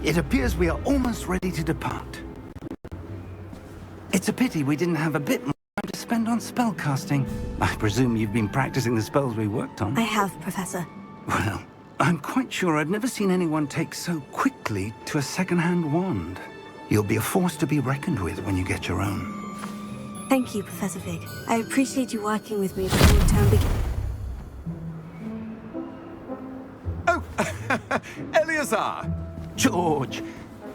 It appears we are almost ready to depart. It's a pity we didn't have a bit more time to spend on spellcasting. I presume you've been practicing the spells we worked on. I have, Professor. Well, I'm quite sure I've never seen anyone take so quickly to a second-hand wand. You'll be a force to be reckoned with when you get your own. Thank you, Professor Fig. I appreciate you working with me before the term begins. Oh, Eleazar! George,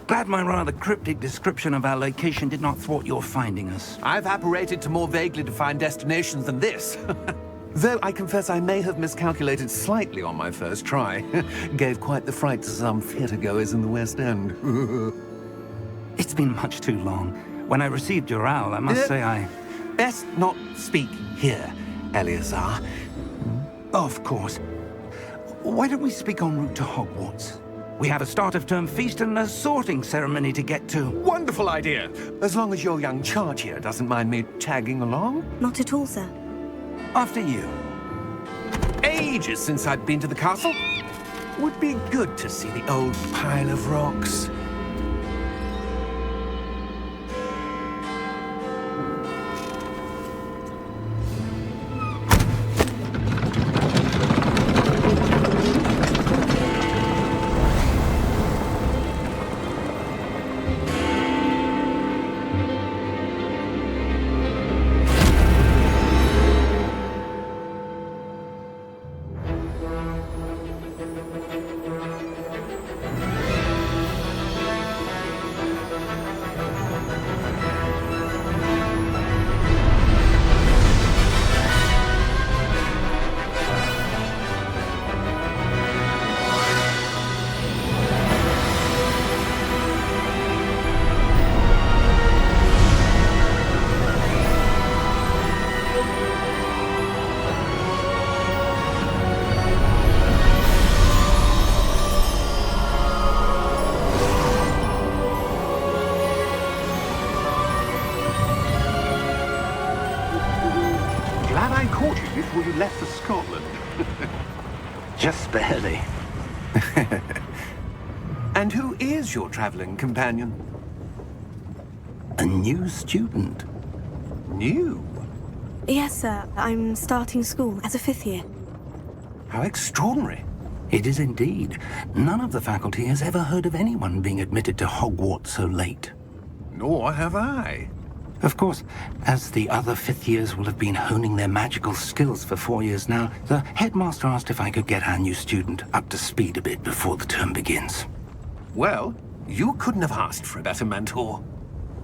glad my rather cryptic description of our location did not thwart your finding us. I've apparated to more vaguely defined destinations than this. Though I confess I may have miscalculated slightly on my first try. Gave quite the fright to some theatre-goers in the West End. It's been much too long. When I received your owl, I must say I... Best not speak here, Eleazar. Of course. Why don't we speak en route to Hogwarts? We have a start-of-term feast and a sorting ceremony to get to. Wonderful idea! As long as your young charge here doesn't mind me tagging along. Not at all, sir. After you. Ages since I'd been to the castle. Would be good to see the old pile of rocks. Before you left for Scotland. Just barely. And who is your traveling companion? A new student. New? Yes, sir. I'm starting school as a 5th year. How extraordinary. It is indeed. None of the faculty has ever heard of anyone being admitted to Hogwarts so late. Nor have I. Of course, as the other 5th years will have been honing their magical skills for 4 years now, the headmaster asked if I could get our new student up to speed a bit before the term begins. Well, you couldn't have asked for a better mentor.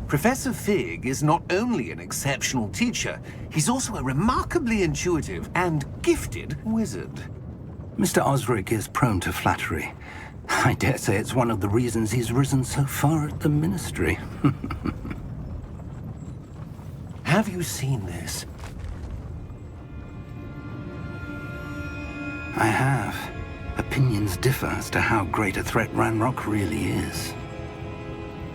Professor Fig is not only an exceptional teacher, he's also a remarkably intuitive and gifted wizard. Mr. Osric is prone to flattery. I dare say it's one of the reasons he's risen so far at the Ministry. Have you seen this? I have. Opinions differ as to how great a threat Ranrock really is.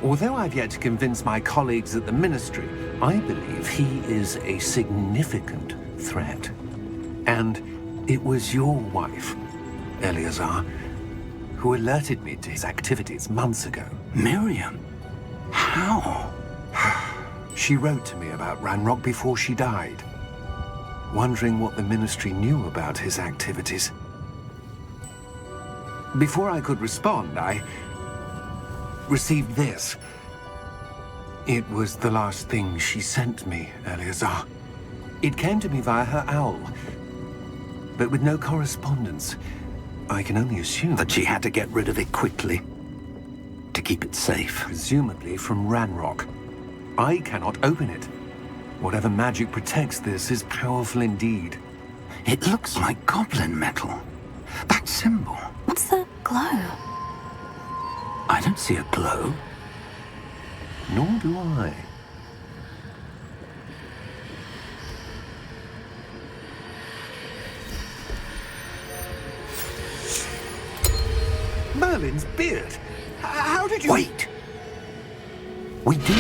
Although I've yet to convince my colleagues at the Ministry, I believe he is a significant threat. And it was your wife, Eleazar, who alerted me to his activities months ago. Miriam? How? She wrote to me about Ranrock before she died, wondering what the Ministry knew about his activities. Before I could respond, I received this. It was the last thing she sent me, Eleazar. It came to me via her owl, but with no correspondence. I can only assume That she had to get rid of it quickly, to keep it safe. Presumably from Ranrock. I cannot open it. Whatever magic protects this is powerful indeed. It looks like goblin metal. That symbol. What's the glow? I don't see a glow. Nor do I. Merlin's beard. How did you... Wait! We do...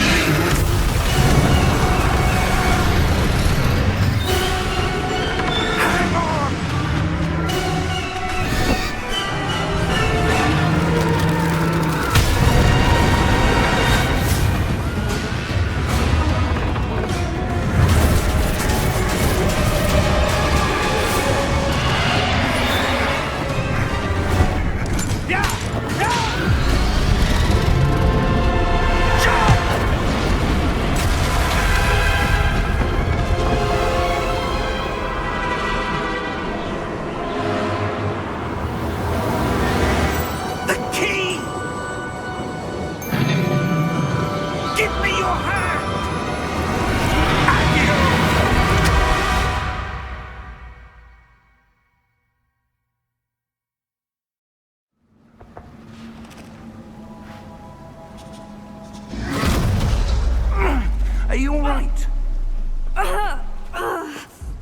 right?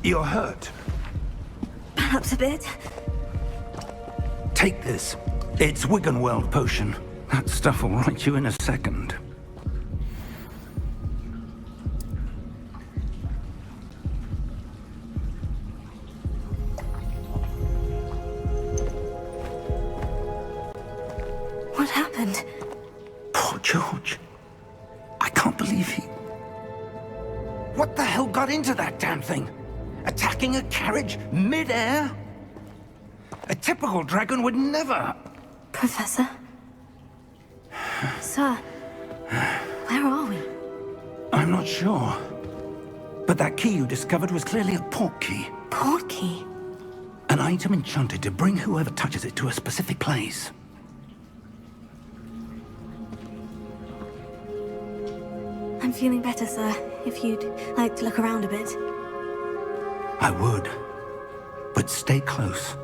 You're hurt. Perhaps a bit. Take this. It's Wiggenweld potion. That stuff will right you in a second. What happened? Poor George. I can't believe he... What the hell got into that damn thing? Attacking a carriage mid-air? A typical dragon would never... Professor? Sir, where are we? I'm not sure. But that key you discovered was clearly a port key. Port key? An item enchanted to bring whoever touches it to a specific place. I'm feeling better, sir. If you'd like to look around a bit. I would. But stay close.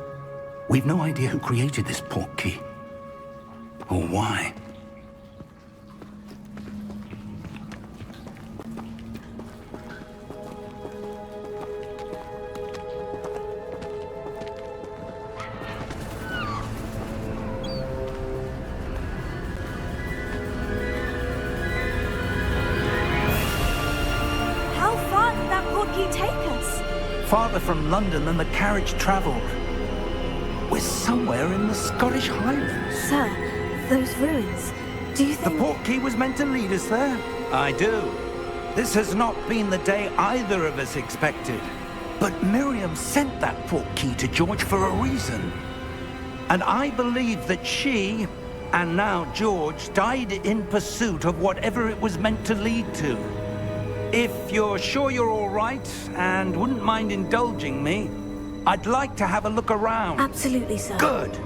We've no idea who created this port key. Or why. How far did that port key take us? Farther from London than the carriage travelled. We're somewhere in the Scottish Highlands. Sir, those ruins. Do you The think... port key was meant to lead us there? I do. This has not been the day either of us expected. But Miriam sent that port key to George for a reason. And I believe that she, and now George, died in pursuit of whatever it was meant to lead to. If you're sure you're all right and wouldn't mind indulging me, I'd like to have a look around. Absolutely, sir. Good.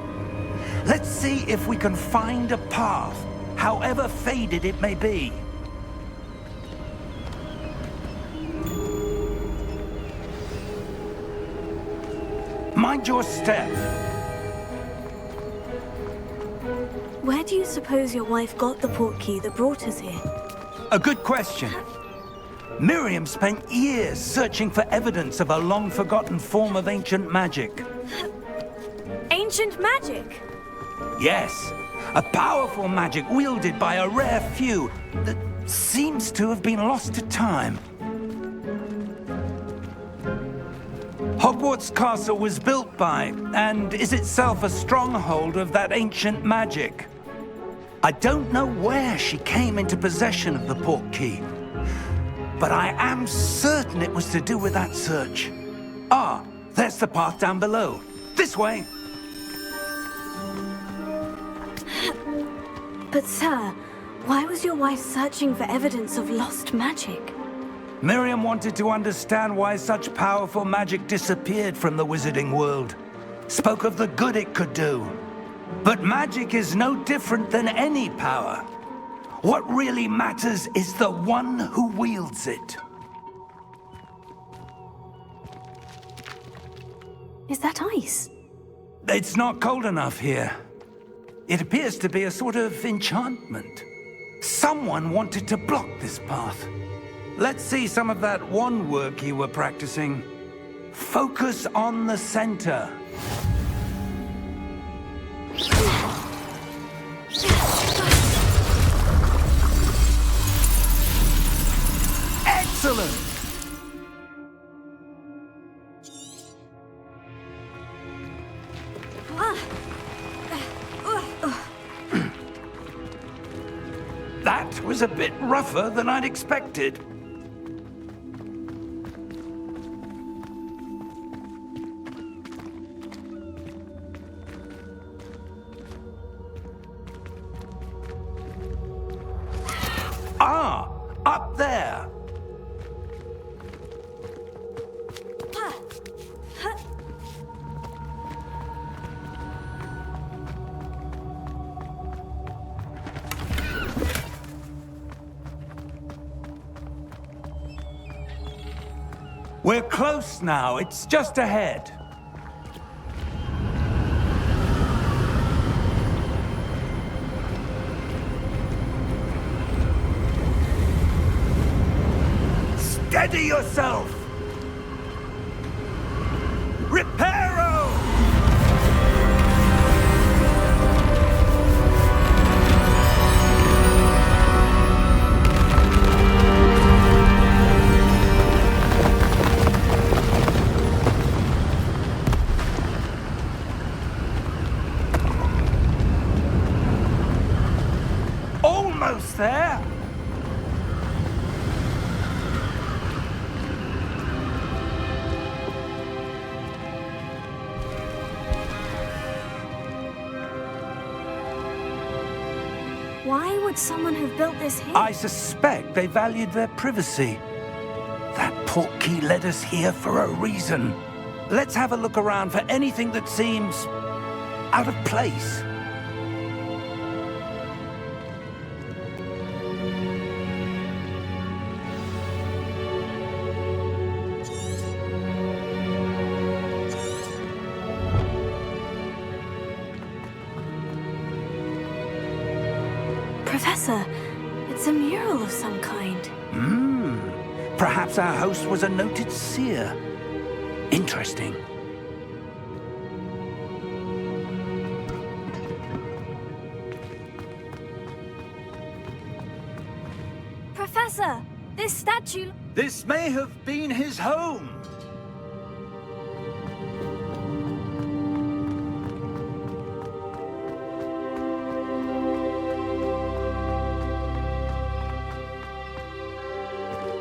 Let's see if we can find a path, however faded it may be. Mind your step. Where do you suppose your wife got the port key that brought us here? A good question. Miriam spent years searching for evidence of a long-forgotten form of ancient magic. Ancient magic? Yes, a powerful magic wielded by a rare few that seems to have been lost to time. Hogwarts Castle was built by, and is itself a stronghold of that ancient magic. I don't know where she came into possession of the port key, but I am certain it was to do with that search. Ah, there's the path down below. This way. But sir, why was your wife searching for evidence of lost magic? Miriam wanted to understand why such powerful magic disappeared from the wizarding world. Spoke of the good it could do. But magic is no different than any power. What really matters is the one who wields it. Is that ice? It's not cold enough here. It appears to be a sort of enchantment. Someone wanted to block this path. Let's see some of that wand work you were practicing. Focus on the center. Excellent! That was a bit rougher than I'd expected. Ah, up there. We're close now. It's just ahead. Steady yourself! Reparo! Almost there! Why would someone have built this here? I suspect they valued their privacy. That portkey led us here for a reason. Let's have a look around for anything that seems out of place. Professor, it's a mural of some kind. Perhaps our host was a noted seer. Interesting. Professor, this statue... This may have been his home.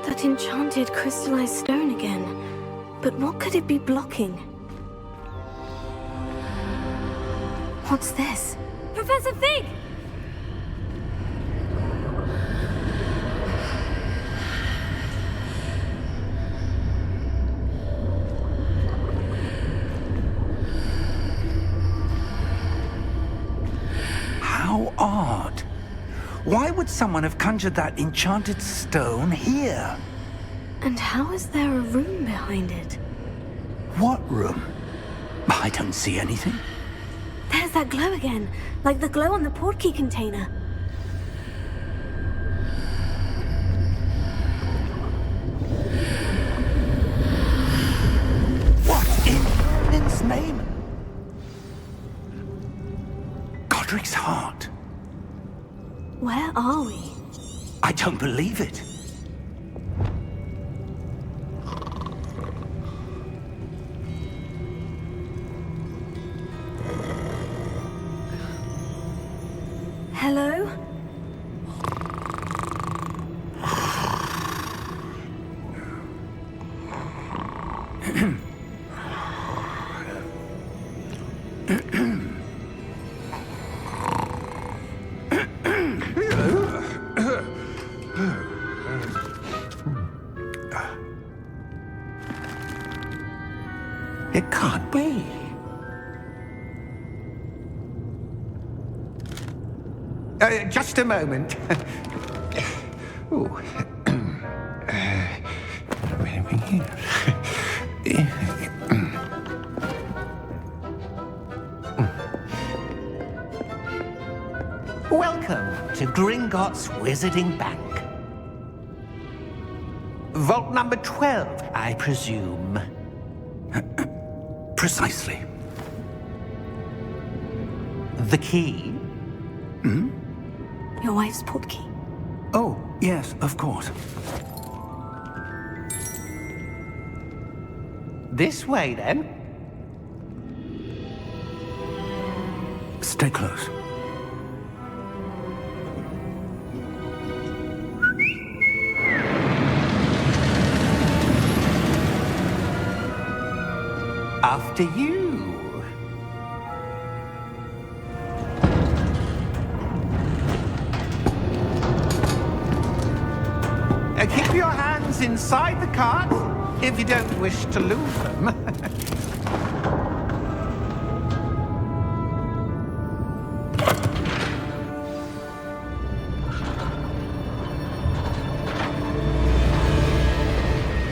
That enchanted crystallized stone again. But what could it be blocking? What's this? Professor Fig! How odd. Why would someone have conjured that enchanted stone here? And how is there a room behind it? What room? I don't see anything. There's that glow again, like the glow on the portkey container. What in Merlin's name? Godric's heart. Where are we? I don't believe it. Hello? It can't be. Just a moment. Ooh. Welcome to Gringotts Wizarding Bank. Vault number 12, I presume. Precisely. The key? Your wife's portkey. Oh, yes, of course. This way, then. Stay close. After you. Keep your hands inside the cart if you don't wish to lose them.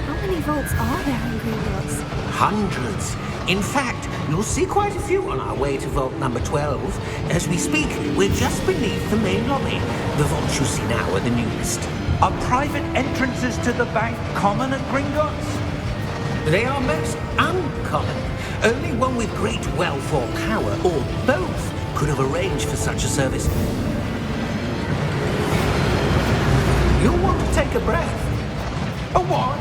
How many vaults are there in Gringotts? Hundreds. In fact, You'll see quite a few on our way to vault number 12. As we speak, we're just beneath the main lobby. The vaults you see now are the newest. Are private entrances to the bank common at Gringotts? They are most uncommon. Only one with great wealth or power, or both, could have arranged for such a service. You'll want to take a breath. A what?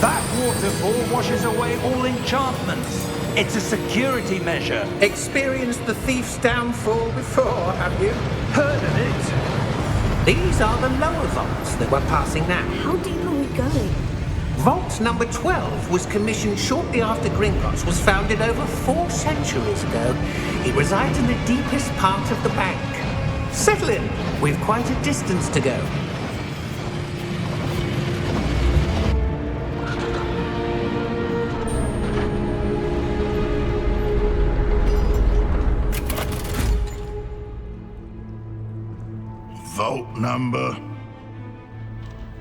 That waterfall washes away all enchantments. It's a security measure. Experienced the thief's downfall before, have you? Heard of it? These are the lower vaults that we're passing now. How deep are we going? Vault number 12 was commissioned shortly after Gringotts was founded over 4 centuries ago. It resides in the deepest part of the bank. Settle in. We've quite a distance to go. Vault number?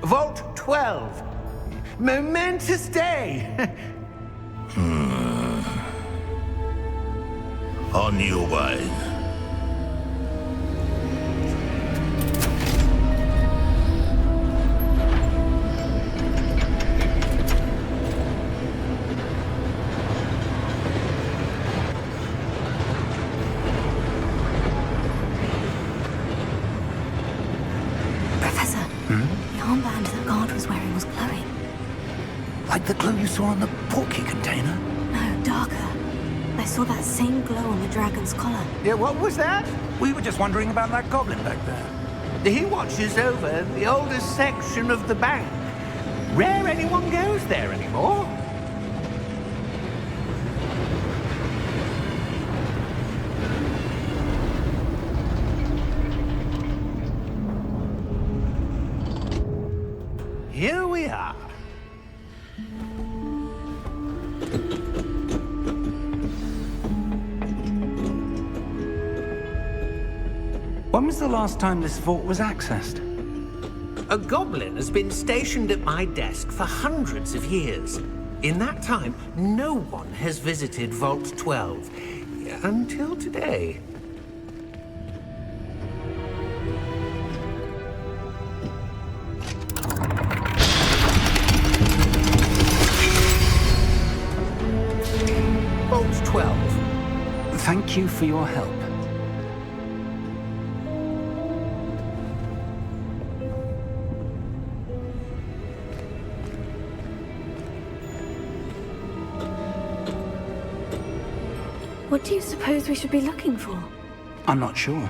Vault 12. Momentous day. On your way. Professor, the armband that guard was wearing was glowing. Like the glow you saw on the porky container? No, darker. I saw that same glow on the dragon's collar. Yeah, what was that? We were just wondering about that goblin back there. He watches over the oldest section of the bank. Rare anyone goes there anymore. Here we are. When was the last time this vault was accessed? A goblin has been stationed at my desk for hundreds of years. In that time, no one has visited Vault 12. Until today. Vault 12. Thank you for your help. What do you suppose we should be looking for? I'm not sure.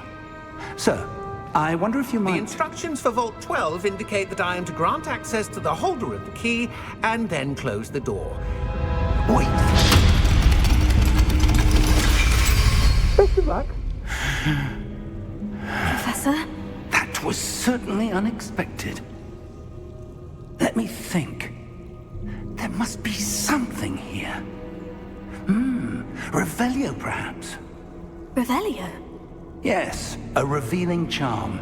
Sir, I wonder if you The might... instructions for Vault 12 indicate that I am to grant access to the holder of the key and then close the door. Wait! Best of luck. Professor? That was certainly unexpected. Let me think. There must be something here. Revelio, perhaps? Revelio? Yes, a revealing charm.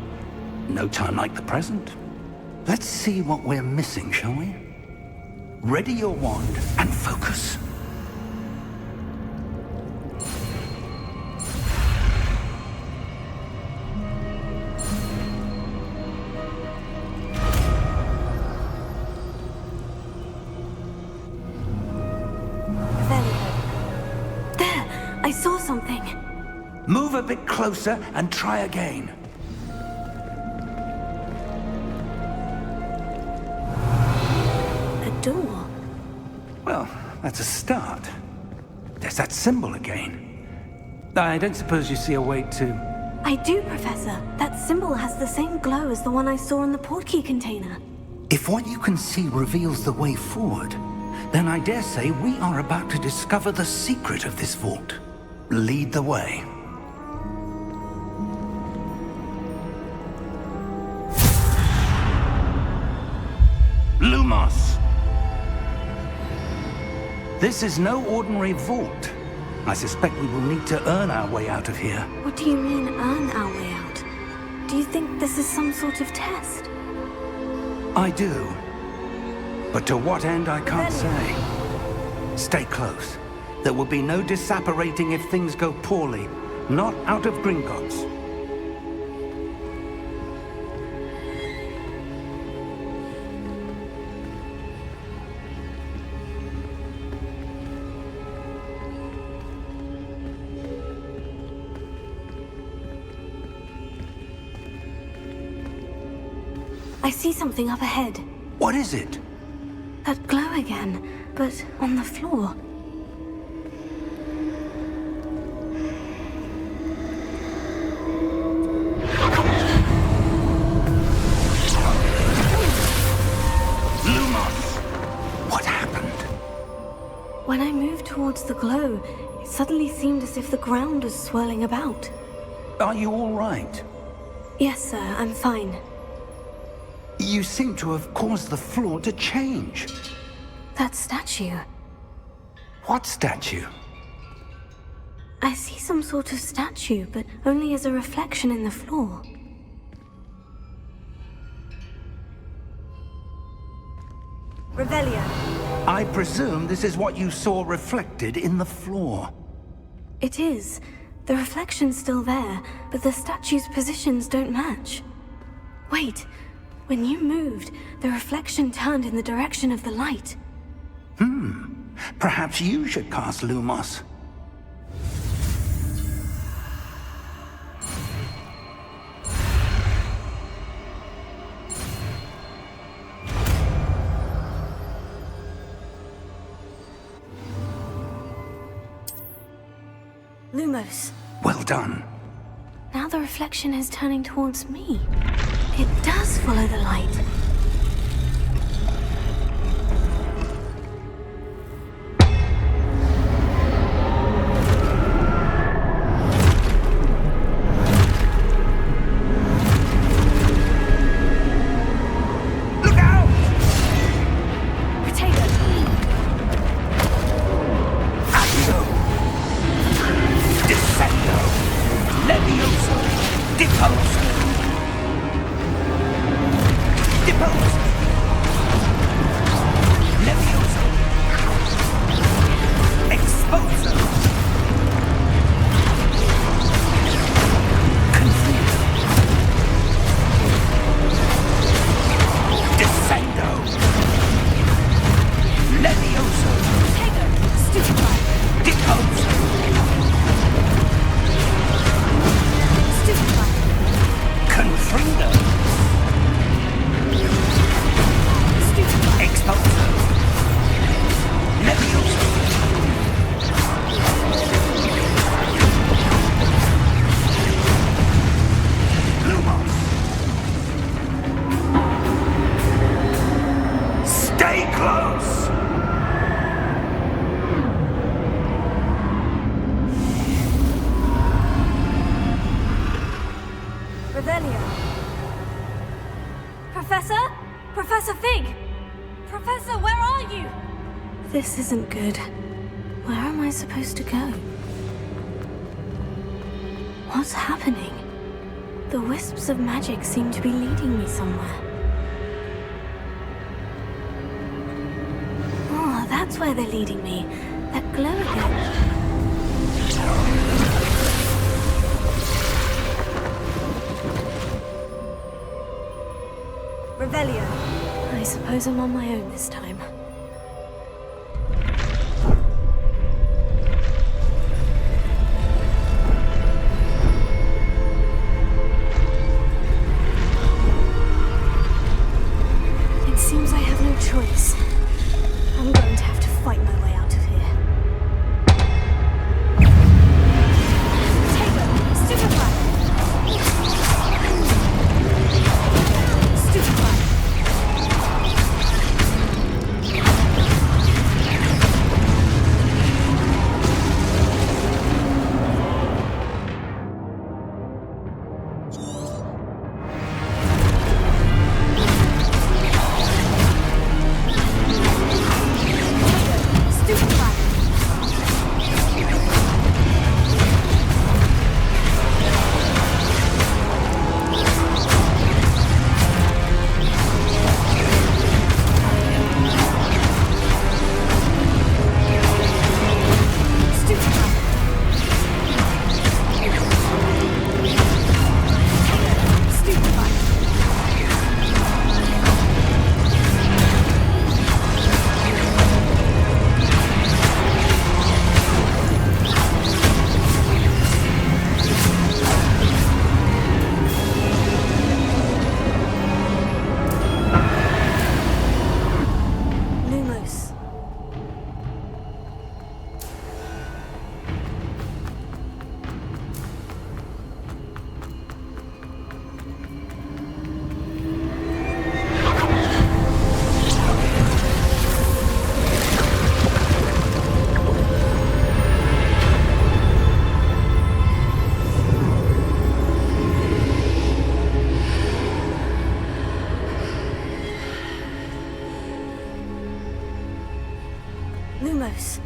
No time like the present. Let's see what we're missing, shall we? Ready your wand and focus. I saw something. Move a bit closer and try again. A door. Well, that's a start. There's that symbol again. I don't suppose you see a way to... I do, Professor. That symbol has the same glow as the one I saw in the portkey container. If what you can see reveals the way forward, then I dare say we are about to discover the secret of this vault. Lead the way. Lumos! This is no ordinary vault. I suspect we will need to earn our way out of here. What do you mean, earn our way out? Do you think this is some sort of test? I do. But to what end, I can't say. Stay close. There will be no disapparating if things go poorly. Not out of Gringotts. I see something up ahead. What is it? That glow again, but on the floor. Lumos! What happened? When I moved towards the glow, it suddenly seemed as if the ground was swirling about. Are you all right? Yes, sir, I'm fine. You seem to have caused the floor to change. That statue. What statue? I see some sort of statue, but only as a reflection in the floor. Revelio. I presume this is what you saw reflected in the floor. It is. The reflection's still there, but the statue's positions don't match. Wait. When you moved, the reflection turned in the direction of the light. Perhaps you should cast Lumos. Lumos. Well done. Now the reflection is turning towards me. It does follow the light. Look out! Potato. Accio! Descendo! Levioso! Deposo! Deposo! Levioso! Exposo! Confuso! Descendo! Levioso! Potato. Stupefy. Deposo! Stupefy. Confrido! Stupefy. Exposo! Levioso! Lumos! Stay close! Revelio. Professor? Professor Fig! Professor, where are you? This isn't good. Where am I supposed to go? What's happening? The wisps of magic seem to be leading me somewhere. Oh, that's where they're leading me. That glow again. Revelio. I suppose I'm on my own this time. It seems I have no choice. I'm going to have to fight my way out of here. Potato! Stupefy! Stupefy! close.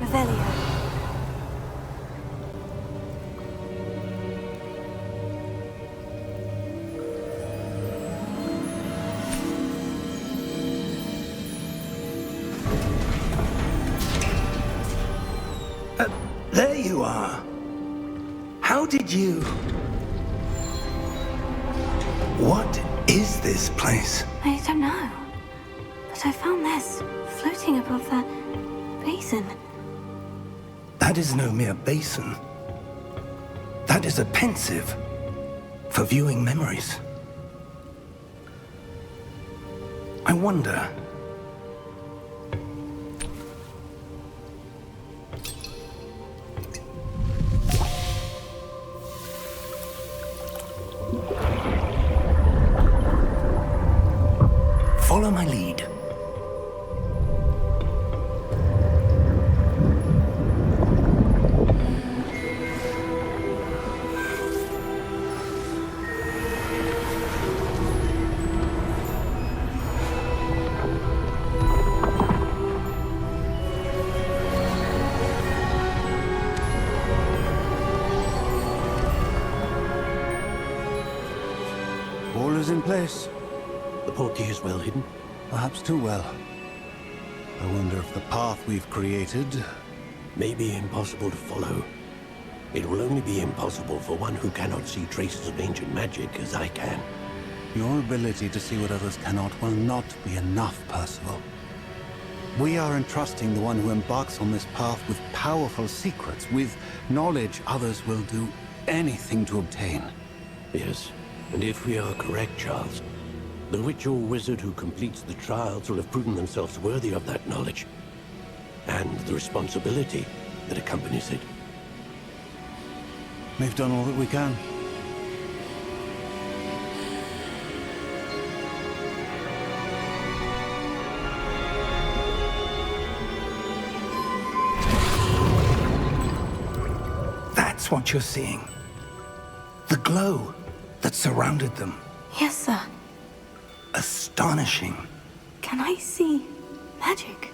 Revelio. There you are. How did you... What is this place? I don't know. But I found this floating above that basin. That is no mere basin. That is a pensive for viewing memories. I wonder... Follow my lead. All is in place. The portkey is well hidden. Perhaps too well. I wonder if the path we've created... May be impossible to follow. It will only be impossible for one who cannot see traces of ancient magic as I can. Your ability to see what others cannot will not be enough, Percival. We are entrusting the one who embarks on this path with powerful secrets, with knowledge others will do anything to obtain. Yes, and if we are correct, Charles, the witch or wizard who completes the trials will have proven themselves worthy of that knowledge, and the responsibility that accompanies it. We've done all that we can. That's what you're seeing. The glow that surrounded them. Yes, sir. Astonishing. Can I see magic?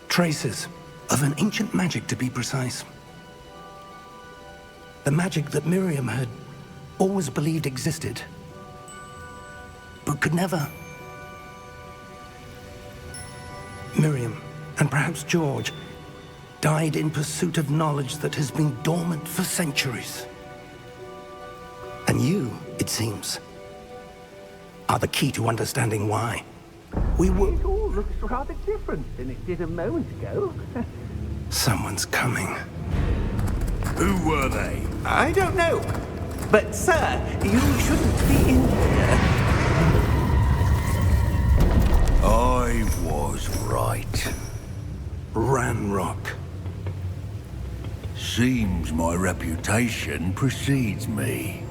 Traces of an ancient magic, to be precise. The magic that Miriam had always believed existed, but could never. Miriam, and perhaps George, died in pursuit of knowledge that has been dormant for centuries. And you, it seems, are the key to understanding why. We were... It all looks rather different than it did a moment ago. Someone's coming. Who were they? I don't know. But, sir, you shouldn't be in here. I was right. Ranrock. Seems my reputation precedes me.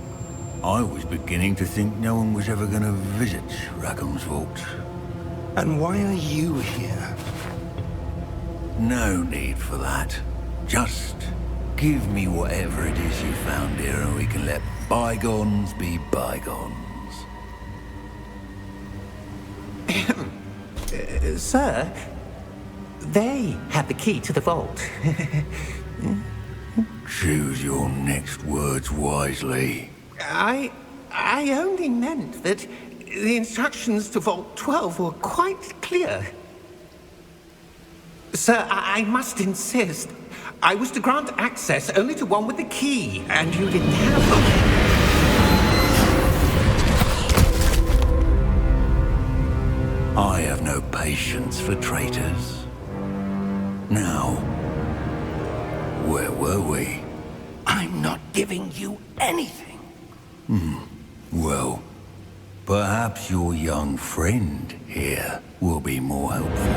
I was beginning to think no one was ever going to visit Rackham's vault. And why are you here? No need for that. Just give me whatever it is you found here and we can let bygones be bygones. Sir, they had the key to the vault. Choose your next words wisely. I only meant that the instructions to Vault 12 were quite clear. Sir, I must insist. I was to grant access only to one with the key, and you didn't have them. I have no patience for traitors. Now, where were we? I'm not giving you anything. Well, perhaps your young friend here will be more helpful.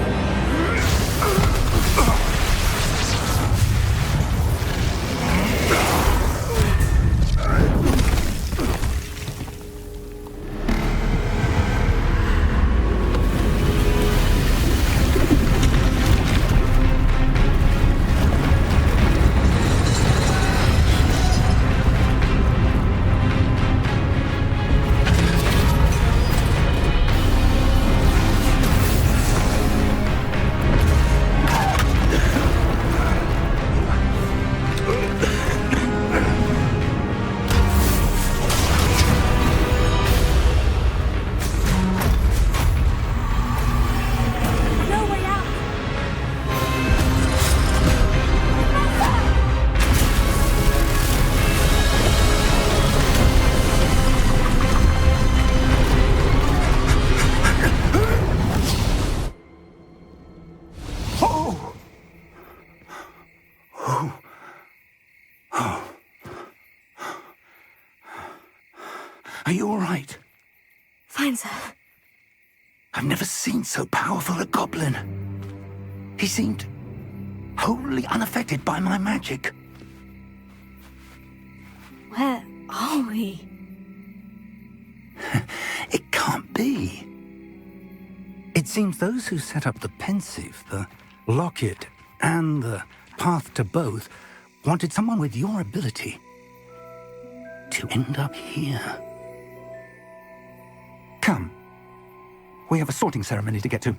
Are you all right? Fine, sir. I've never seen so powerful a goblin. He seemed wholly unaffected by my magic. Where are we? It can't be. It seems those who set up the pensive, the locket, and the path to both wanted someone with your ability to end up here. Come. We have a sorting ceremony to get to.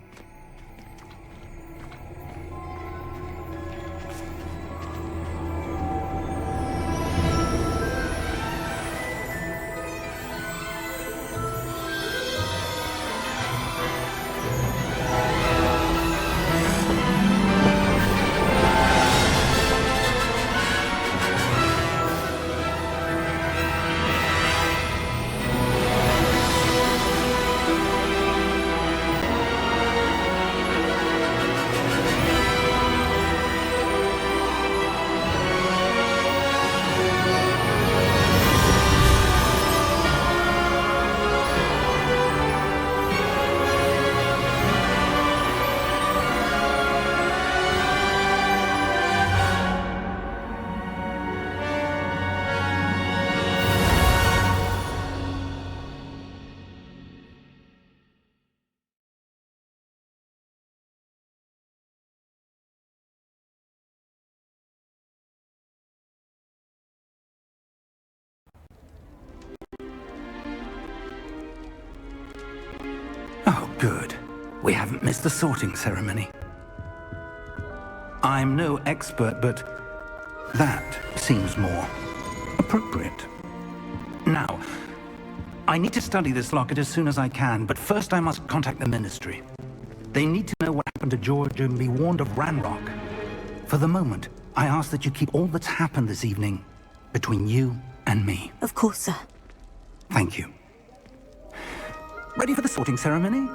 Oh, good. We haven't missed the sorting ceremony. I'm no expert, but that seems more appropriate. Now, I need to study this locket as soon as I can, but first I must contact the Ministry. They need to know what happened to George and be warned of Ranrock. For the moment, I ask that you keep all that's happened this evening between you and me. Of course, sir. Thank you. Ready for the sorting ceremony?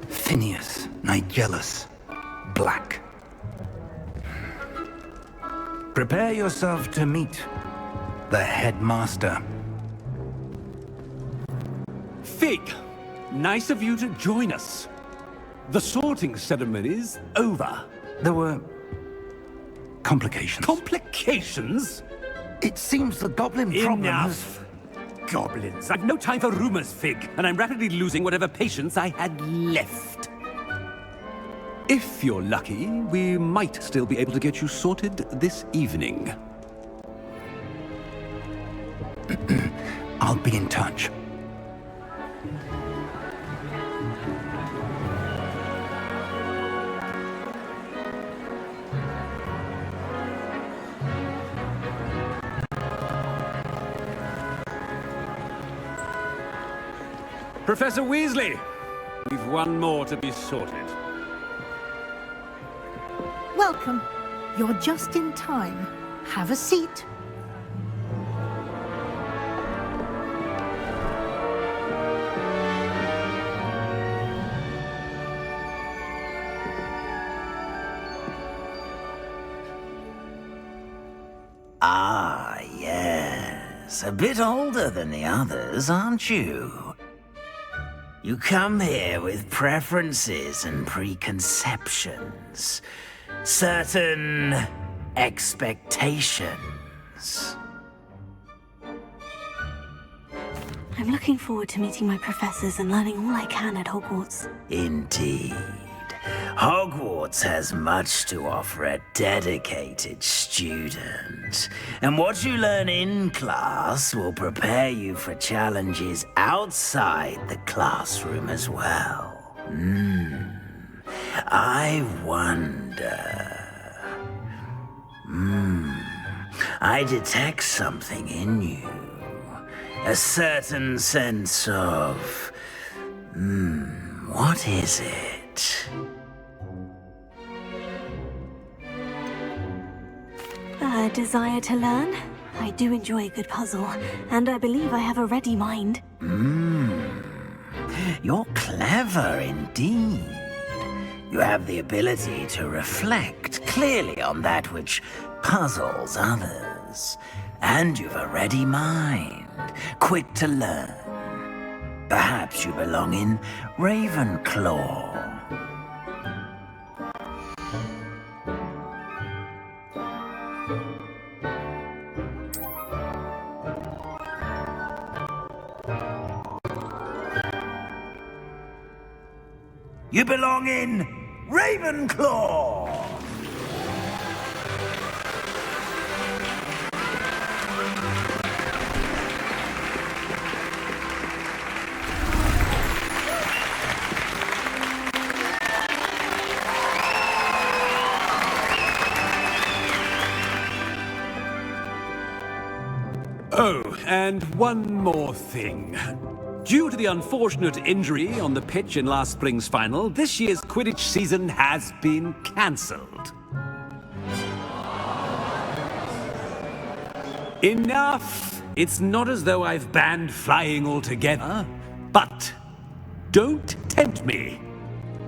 Phineas, Nigellus, Black. Prepare yourself to meet the headmaster. Fig, nice of you to join us. The sorting ceremony's over. There were complications. Complications? It seems the goblin problem has... Enough! Goblins. I've no time for rumors, Fig, and I'm rapidly losing whatever patience I had left. If you're lucky, we might still be able to get you sorted this evening. I'll be in touch. Professor Weasley, we've one more to be sorted. Welcome. You're just in time. Have a seat. Ah, yes. A bit older than the others, aren't you? You come here with preferences and preconceptions. Certain expectations. I'm looking forward to meeting my professors and learning all I can at Hogwarts. Indeed. Hogwarts has much to offer a dedicated student. And what you learn in class will prepare you for challenges outside the classroom as well. I wonder... I detect something in you. A certain sense of... what is it? A desire to learn? I do enjoy a good puzzle, and I believe I have a ready mind. You're clever indeed. You have the ability to reflect clearly on that which puzzles others. And you've a ready mind, quick to learn. Perhaps you belong in Ravenclaw. You belong in Ravenclaw! Oh, and one more thing. Due to the unfortunate injury on the pitch in last spring's final, this year's Quidditch season has been cancelled. Enough! It's not as though I've banned flying altogether, but don't tempt me.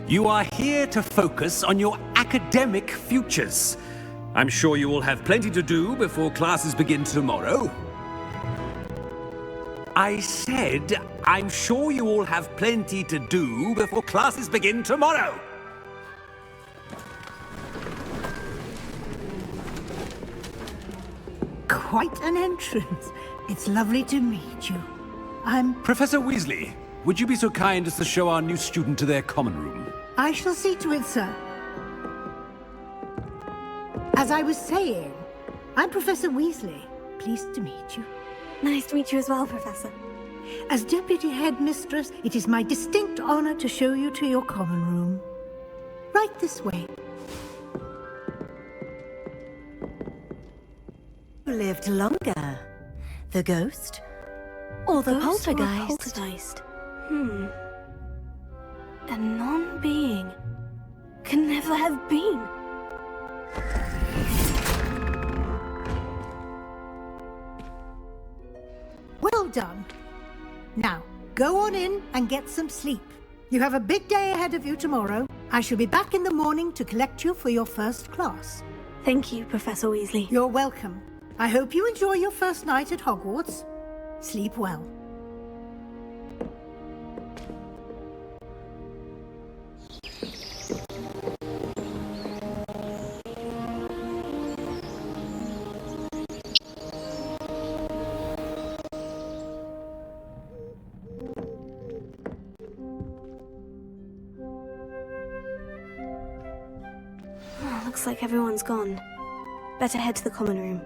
You are here to focus on your academic futures. I'm sure you will have plenty to do before classes begin tomorrow. I said, I'm sure you all have plenty to do before classes begin tomorrow. Quite an entrance. It's lovely to meet you. I'm... Professor Weasley, would you be so kind as to show our new student to their common room? I shall see to it, sir. As I was saying, I'm Professor Weasley. Pleased to meet you. Nice to meet you as well, Professor. As Deputy Headmistress, it is my distinct honor to show you to your common room. Right this way. Who lived longer? The ghost? Or the Ghost or poltergeist? poltergeist? A non-being can never have been. Well done. Now, go on in and get some sleep. You have a big day ahead of you tomorrow. I shall be back in the morning to collect you for your first class. Thank you, Professor Weasley. You're welcome. I hope you enjoy your first night at Hogwarts. Sleep well. Looks like everyone's gone. Better head to the common room.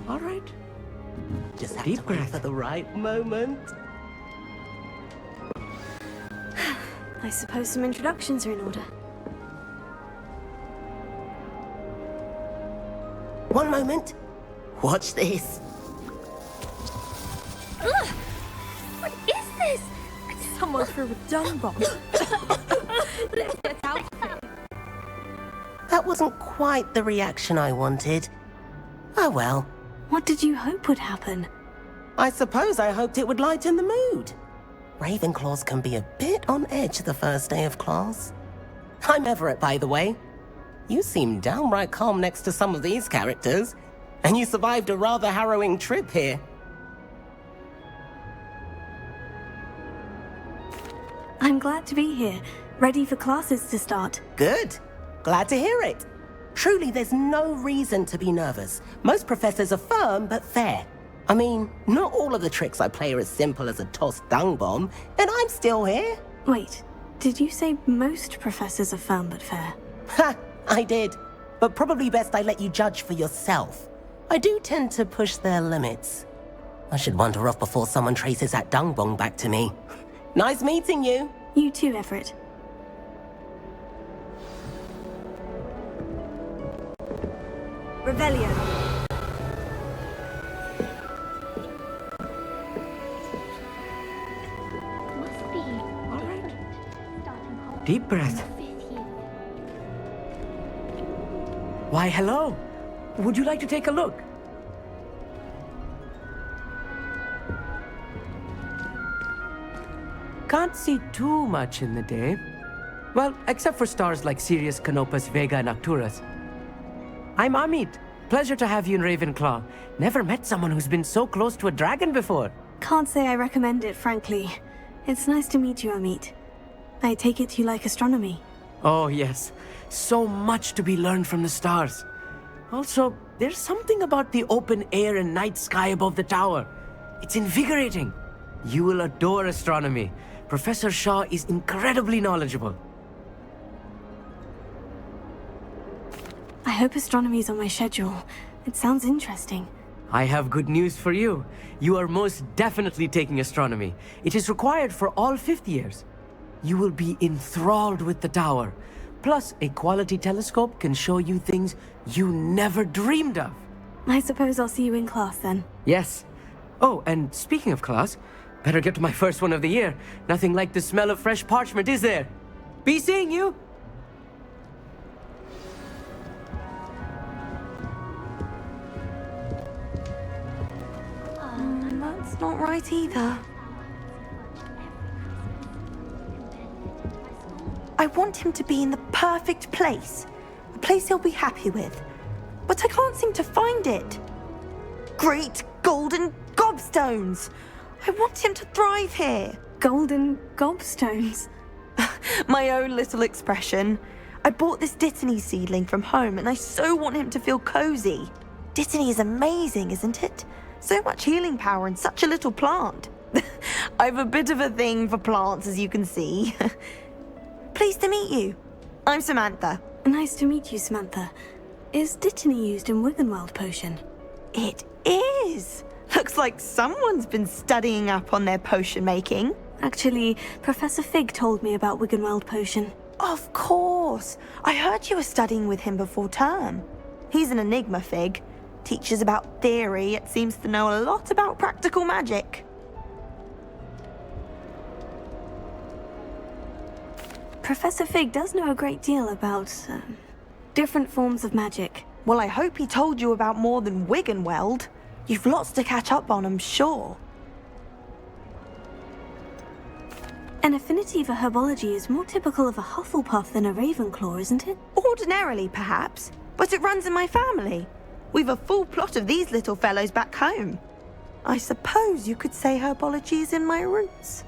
All right. Just have to wait for the right moment. I suppose some introductions are in order. One moment. Watch this. What is this? Someone threw a dung bomb. Let's get out of here. That wasn't quite the reaction I wanted. Oh well. What did you hope would happen? I suppose I hoped it would lighten the mood. Ravenclaws can be a bit on edge the first day of class. I'm Everett, by the way. You seem downright calm next to some of these characters, and you survived a rather harrowing trip here. I'm glad to be here, ready for classes to start. Good. Glad to hear it. Truly, there's no reason to be nervous. Most professors are firm but fair. I mean, not all of the tricks I play are as simple as a tossed dung bomb, and I'm still here. Wait, did you say most professors are firm but fair? Ha! I did. But probably best I let you judge for yourself. I do tend to push their limits. I should wander off before someone traces that dung bong back to me. Nice meeting you. You too, Everett. Revelio. Deep breath. Why, hello. Would you like to take a look? Can't see too much in the day. Well, except for stars like Sirius, Canopus, Vega, and Arcturus. I'm Amit. Pleasure to have you in Ravenclaw. Never met someone who's been so close to a dragon before. Can't say I recommend it, frankly. It's nice to meet you, Amit. I take it you like astronomy. Oh, yes. So much to be learned from the stars. Also, there's something about the open air and night sky above the tower. It's invigorating. You will adore astronomy. Professor Shaw is incredibly knowledgeable. I hope astronomy's on my schedule. It sounds interesting. I have good news for you. You are most definitely taking astronomy. It is required for all 5th years. You will be enthralled with the tower. Plus, a quality telescope can show you things you never dreamed of. I suppose I'll see you in class then. Yes. Oh, and speaking of class, better get to my first one of the year. Nothing like the smell of fresh parchment, is there? Be seeing you! That's not right either. I want him to be in the perfect place. A place he'll be happy with. But I can't seem to find it. Great golden gobstones! I want him to thrive here. Golden gobstones? My own little expression. I bought this Dittany seedling from home and I so want him to feel cozy. Dittany is amazing, isn't it? So much healing power in such a little plant. I've a bit of a thing for plants, as you can see. Pleased to meet you. I'm Samantha. Nice to meet you, Samantha. Is Dittany used in Wiggenweld potion? It is. Looks like someone's been studying up on their potion making. Actually, Professor Fig told me about Wiggenweld potion. Of course. I heard you were studying with him before term. He's an enigma, Fig. Teaches about theory, yet seems to know a lot about practical magic. Professor Fig does know a great deal about, different forms of magic. Well, I hope he told you about more than Wiggenweld. You've lots to catch up on, I'm sure. An affinity for herbology is more typical of a Hufflepuff than a Ravenclaw, isn't it? Ordinarily, perhaps, but it runs in my family. We've a full plot of these little fellows back home. I suppose you could say herbology is in my roots.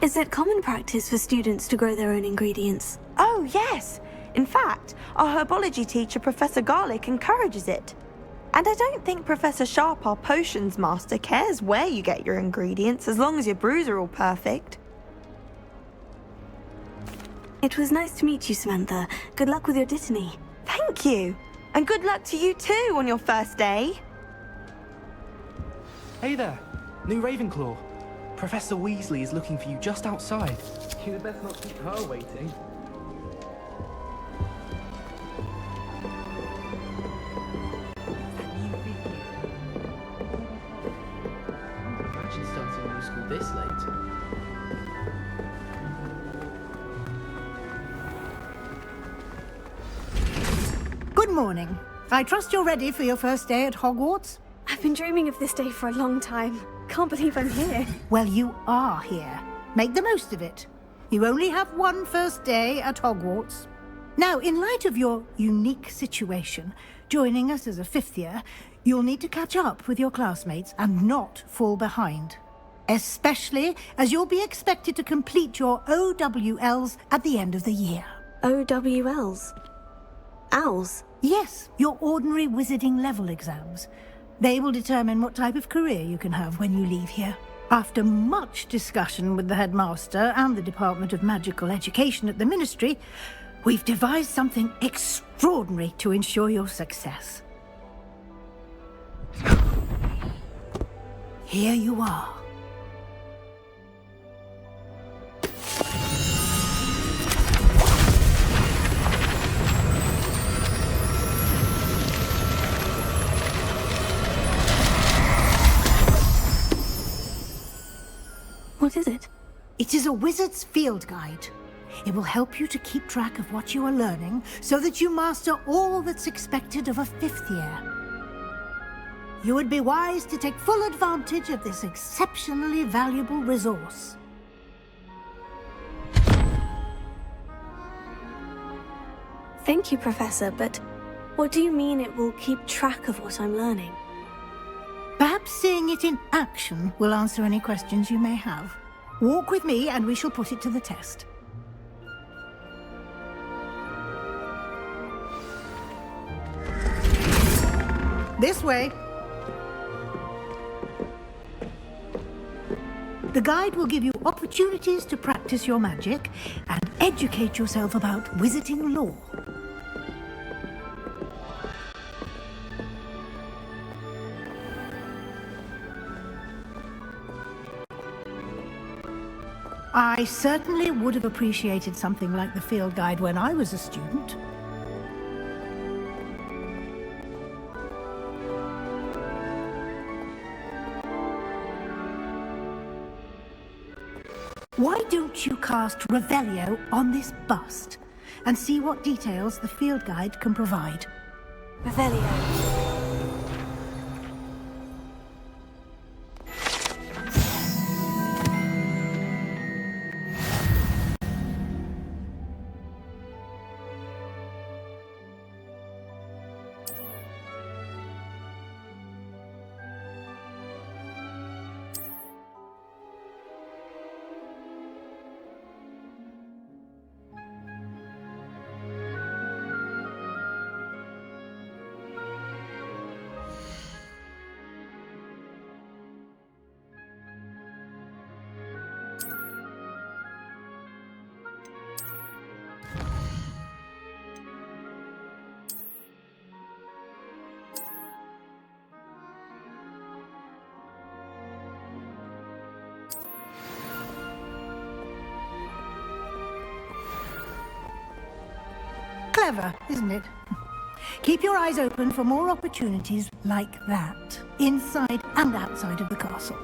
Is it common practice for students to grow their own ingredients? Oh, yes. In fact, our herbology teacher, Professor Garlick, encourages it. And I don't think Professor Sharp, our potions master, cares where you get your ingredients as long as your brews are all perfect. It was nice to meet you, Samantha. Good luck with your Dittany. Thank you. And good luck to you too on your first day. Hey there, new Ravenclaw. Professor Weasley is looking for you just outside. You'd best not keep her waiting. Imagine starting new school this late. Good morning. I trust you're ready for your first day at Hogwarts? I've been dreaming of this day for a long time. Can't believe I'm here. Well, you are here. Make the most of it. You only have one first day at Hogwarts. Now, in light of your unique situation, joining us as a 5th year, you'll need to catch up with your classmates and not fall behind. Especially as you'll be expected to complete your OWLs at the end of the year. OWLs? Owls? Yes, your ordinary wizarding level exams. They will determine what type of career you can have when you leave here. After much discussion with the headmaster and the Department of Magical Education at the Ministry, we've devised something extraordinary to ensure your success. Here you are. What is it? It is a wizard's field guide. It will help you to keep track of what you are learning so that you master all that's expected of a 5th year. You would be wise to take full advantage of this exceptionally valuable resource. Thank you, Professor, but what do you mean it will keep track of what I'm learning? Perhaps seeing it in action will answer any questions you may have. Walk with me and we shall put it to the test. This way. The guide will give you opportunities to practice your magic and educate yourself about wizarding lore. I certainly would have appreciated something like the field guide when I was a student. Why don't you cast Revelio on this bust and see what details the field guide can provide? Revelio. Clever, isn't it? Keep your eyes open for more opportunities like that, inside and outside of the castle.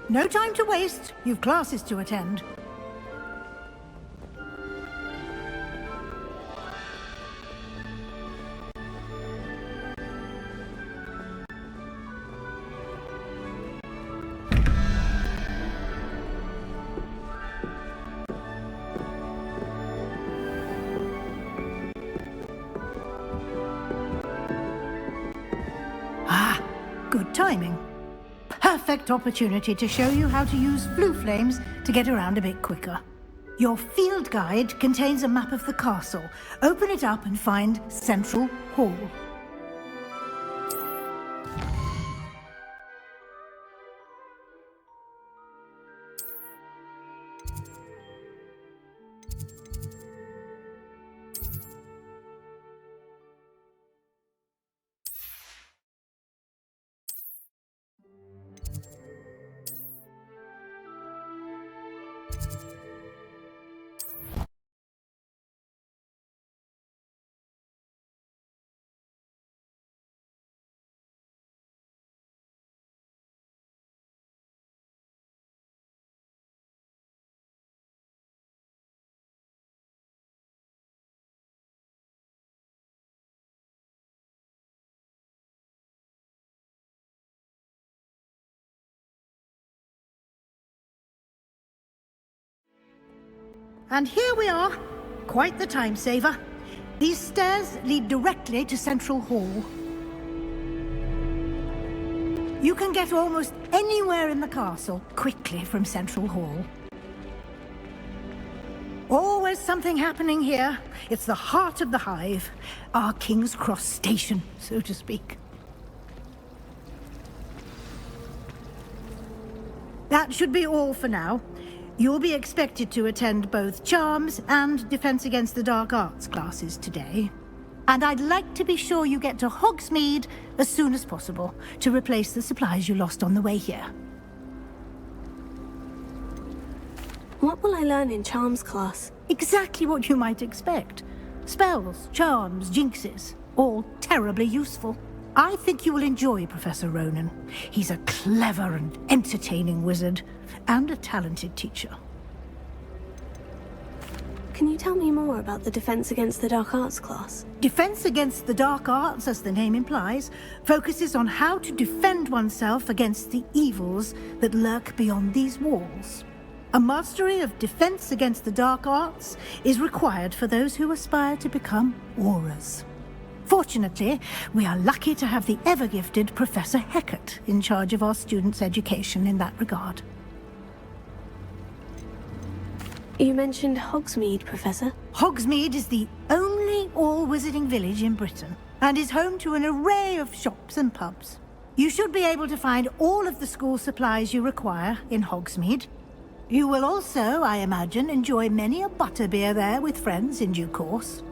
No time to waste. You've classes to attend. Good timing. Perfect opportunity to show you how to use blue flames to get around a bit quicker. Your field guide contains a map of the castle. Open it up and find Central Hall. And here we are. Quite the time saver. These stairs lead directly to Central Hall. You can get almost anywhere in the castle quickly from Central Hall. Always something happening here. It's the heart of the hive. Our King's Cross station, so to speak. That should be all for now. You'll be expected to attend both Charms and Defense Against the Dark Arts classes today. And I'd like to be sure you get to Hogsmeade as soon as possible to replace the supplies you lost on the way here. What will I learn in Charms class? Exactly what you might expect. Spells, charms, jinxes, all terribly useful. I think you will enjoy Professor Ronan. He's a clever and entertaining wizard, and a talented teacher. Can you tell me more about the Defense Against the Dark Arts class? Defense Against the Dark Arts, as the name implies, focuses on how to defend oneself against the evils that lurk beyond these walls. A mastery of Defense Against the Dark Arts is required for those who aspire to become Aurors. Fortunately, we are lucky to have the ever-gifted Professor Hecat in charge of our students' education in that regard. You mentioned Hogsmeade, Professor. Hogsmeade is the only all-wizarding village in Britain, and is home to an array of shops and pubs. You should be able to find all of the school supplies you require in Hogsmeade. You will also, I imagine, enjoy many a butterbeer there with friends in due course.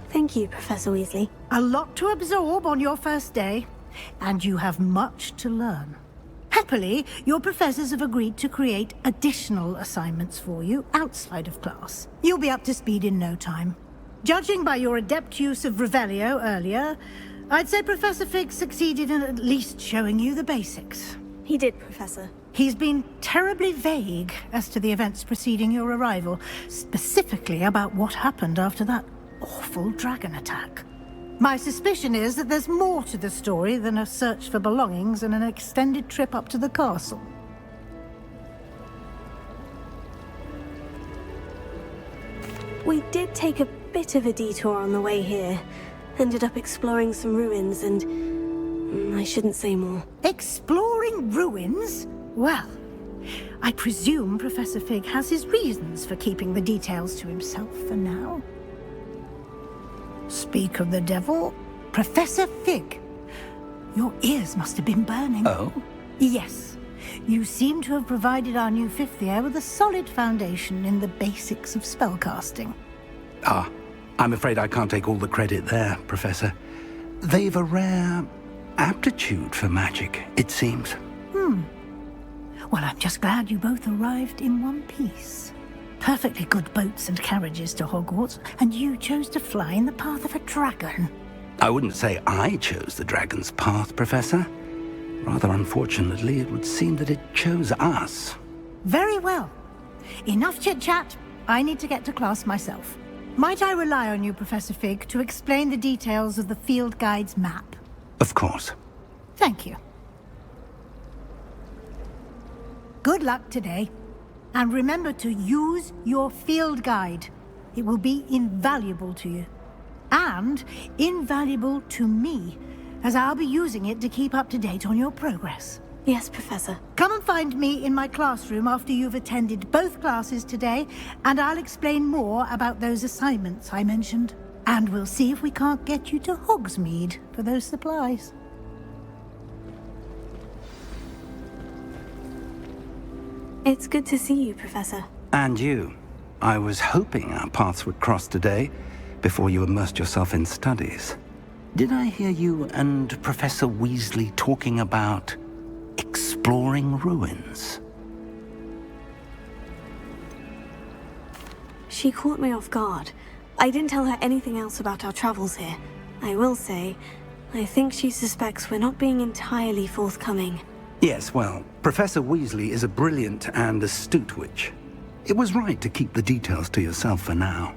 Thank you, Professor Weasley. A lot to absorb on your first day, and you have much to learn. Happily, your professors have agreed to create additional assignments for you outside of class. You'll be up to speed in no time. Judging by your adept use of Revelio earlier, I'd say Professor Fig succeeded in at least showing you the basics. He did, Professor. He's been terribly vague as to the events preceding your arrival, specifically about what happened after that awful dragon attack. My suspicion is that there's more to the story than a search for belongings and an extended trip up to the castle. We did take a bit of a detour on the way here. Ended up exploring some ruins and... I shouldn't say more. Exploring ruins? Well, I presume Professor Fig has his reasons for keeping the details to himself for now. Speak of the devil, Professor Fig. Your ears must have been burning. Oh? Yes. You seem to have provided our new fifth year with a solid foundation in the basics of spellcasting. Ah, I'm afraid I can't take all the credit there, Professor. They've a rare aptitude for magic, it seems. Well, I'm just glad you both arrived in one piece. Perfectly good boats and carriages to Hogwarts, and you chose to fly in the path of a dragon. I wouldn't say I chose the dragon's path, Professor. Rather unfortunately, it would seem that it chose us. Very well. Enough chit-chat. I need to get to class myself. Might I rely on you, Professor Fig, to explain the details of the field guide's map? Of course. Thank you. Good luck today. And remember to use your field guide. It will be invaluable to you. And invaluable to me, as I'll be using it to keep up to date on your progress. Yes, Professor. Come and find me in my classroom after you've attended both classes today, and I'll explain more about those assignments I mentioned. And we'll see if we can't get you to Hogsmeade for those supplies. It's good to see you, Professor. And you. I was hoping our paths would cross today, before you immersed yourself in studies. Did I hear you and Professor Weasley talking about exploring ruins? She caught me off guard. I didn't tell her anything else about our travels here. I will say, I think she suspects we're not being entirely forthcoming. Yes, well, Professor Weasley is a brilliant and astute witch. It was right to keep the details to yourself for now.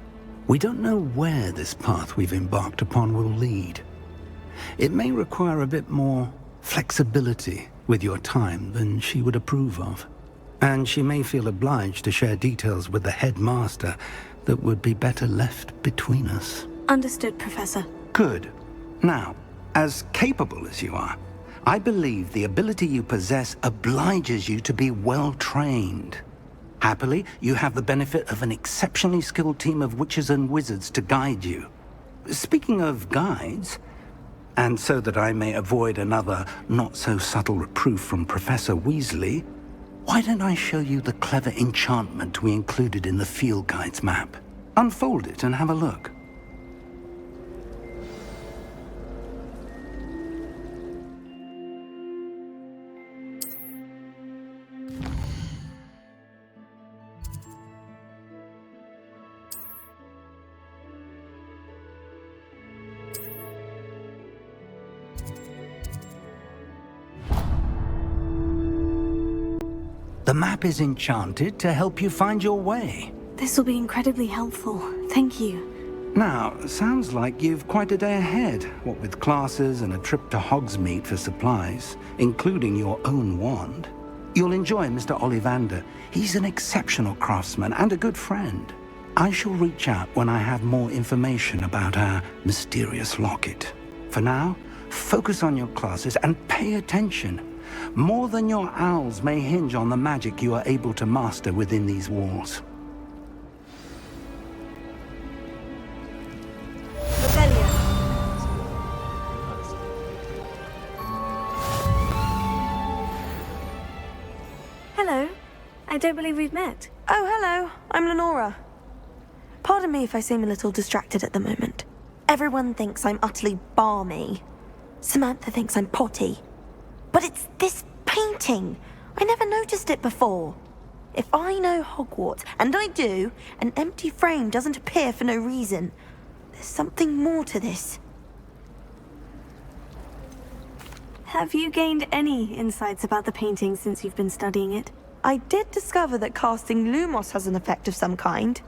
We don't know where this path we've embarked upon will lead. It may require a bit more flexibility with your time than she would approve of. And she may feel obliged to share details with the headmaster that would be better left between us. Understood, Professor. Good. Now, as capable as you are, I believe the ability you possess obliges you to be well-trained. Happily, you have the benefit of an exceptionally skilled team of witches and wizards to guide you. Speaking of guides, and so that I may avoid another not-so-subtle reproof from Professor Weasley, why don't I show you the clever enchantment we included in the field guide's map? Unfold it and have a look. The map is enchanted to help you find your way. This will be incredibly helpful. Thank you. Now, sounds like you've quite a day ahead, what with classes and a trip to Hogsmeade for supplies, including your own wand. You'll enjoy Mr. Ollivander. He's an exceptional craftsman and a good friend. I shall reach out when I have more information about our mysterious locket. For now, focus on your classes and pay attention. More than your owls may hinge on the magic you are able to master within these walls. Hello. I don't believe we've met. Oh, hello. I'm Lenora. Pardon me if I seem a little distracted at the moment. Everyone thinks I'm utterly balmy. Samantha thinks I'm potty. But it's this painting. I never noticed it before. If I know Hogwarts, and I do, an empty frame doesn't appear for no reason. There's something more to this. Have you gained any insights about the painting since you've been studying it? I did discover that casting Lumos has an effect of some kind.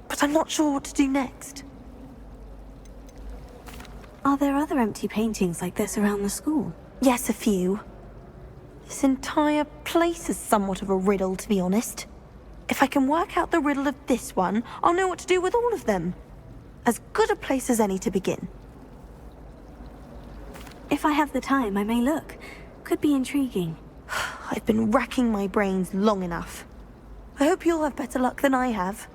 But I'm not sure what to do next. Are there other empty paintings like this around the school? Yes, a few. This entire place is somewhat of a riddle, to be honest. If I can work out the riddle of this one, I'll know what to do with all of them. As good a place as any to begin. If I have the time, I may look. Could be intriguing. I've been racking my brains long enough. I hope you'll have better luck than I have.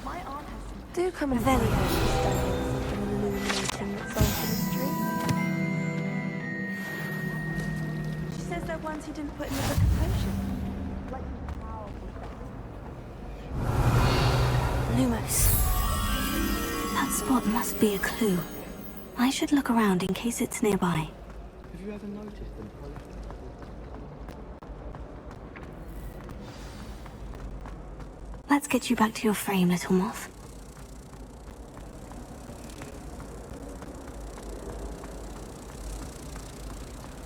My aunt has some... Do come and study She says they're ones he didn't put in the book of potions. Lumos. That spot must be a clue. I should look around in case it's nearby. Have you ever noticed them? Let's get you back to your frame, little moth.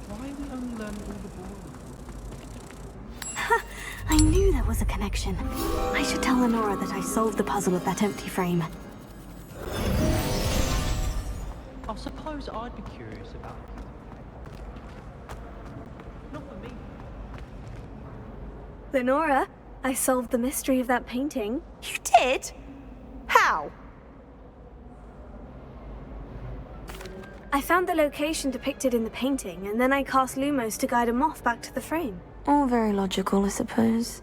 Why are we only learning all the boring? Ha! I knew there was a connection. I should tell Lenora that I solved the puzzle of that empty frame. I suppose I'd be curious about it. Not for me. Lenora, I solved the mystery of that painting. You did? How? I found the location depicted in the painting, and then I cast Lumos to guide a moth back to the frame. All very logical, I suppose.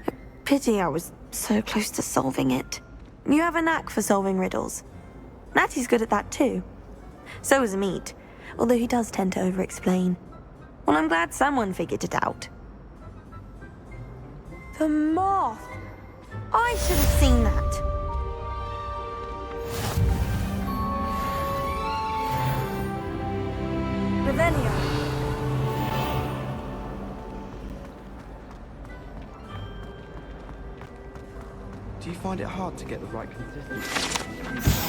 A pity I was so close to solving it. You have a knack for solving riddles. Natty's good at that too. So is Meat, although he does tend to over-explain. Well, I'm glad someone figured it out. The moth! I should have seen that. Revelio. Do you find it hard to get the right consistency?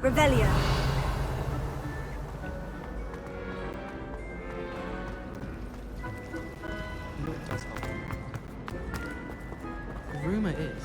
Revelio. Look does help. The rumor is...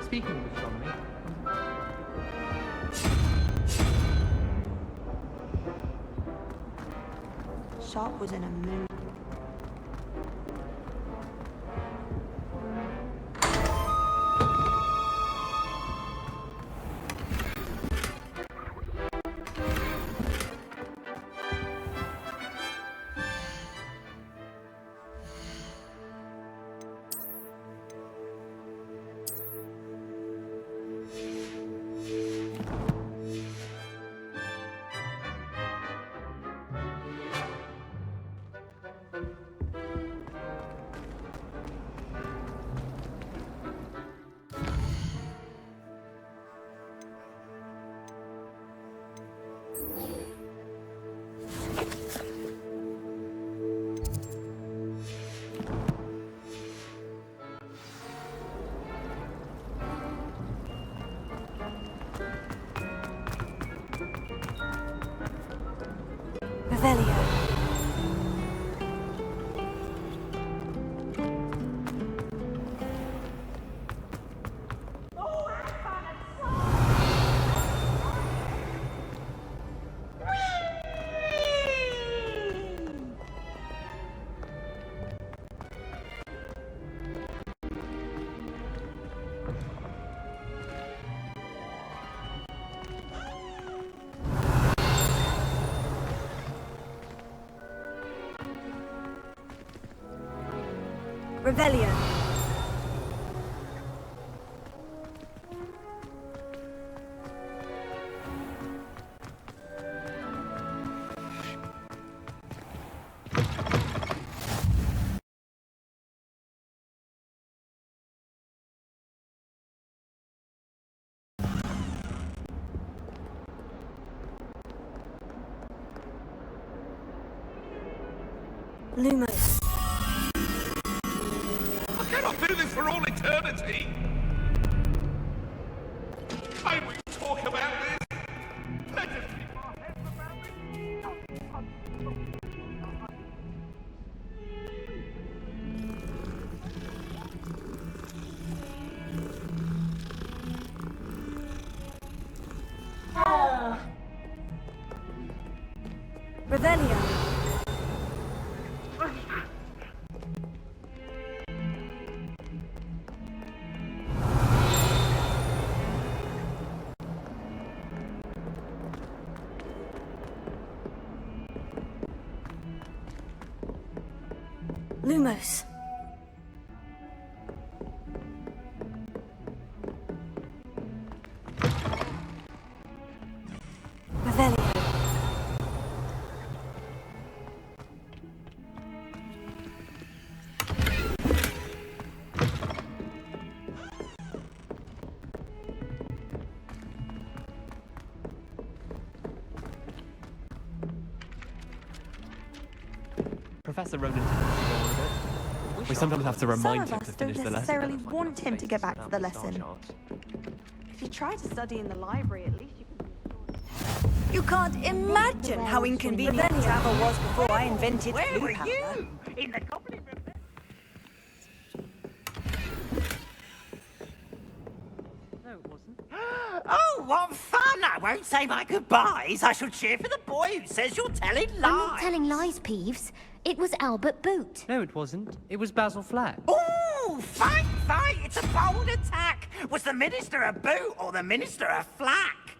Speaking of astronomy, Sharp was in a mood. Revelio. Revelio. Lumos. I cannot do this for all eternity! May we talk about this? Let us keep our heads about Revelio. Lumos. Revelio. Professor Ronan. We sometimes have to remind him to finish the lesson. Some of us don't necessarily want him to get back to the lesson. If you try to study in the library, at least you can... You can't imagine how inconvenient travel was before I invented Where blue were powder. you? In the goblin room? No, it wasn't. Oh, what fun! I won't say my goodbyes. I shall cheer for the boy who says you're telling lies. I'm not telling lies, Peeves. It was Albert Boot. No, it wasn't. It was Basil Flack. Oh, fight! It's a bold attack. Was the minister a boot or the minister a flack?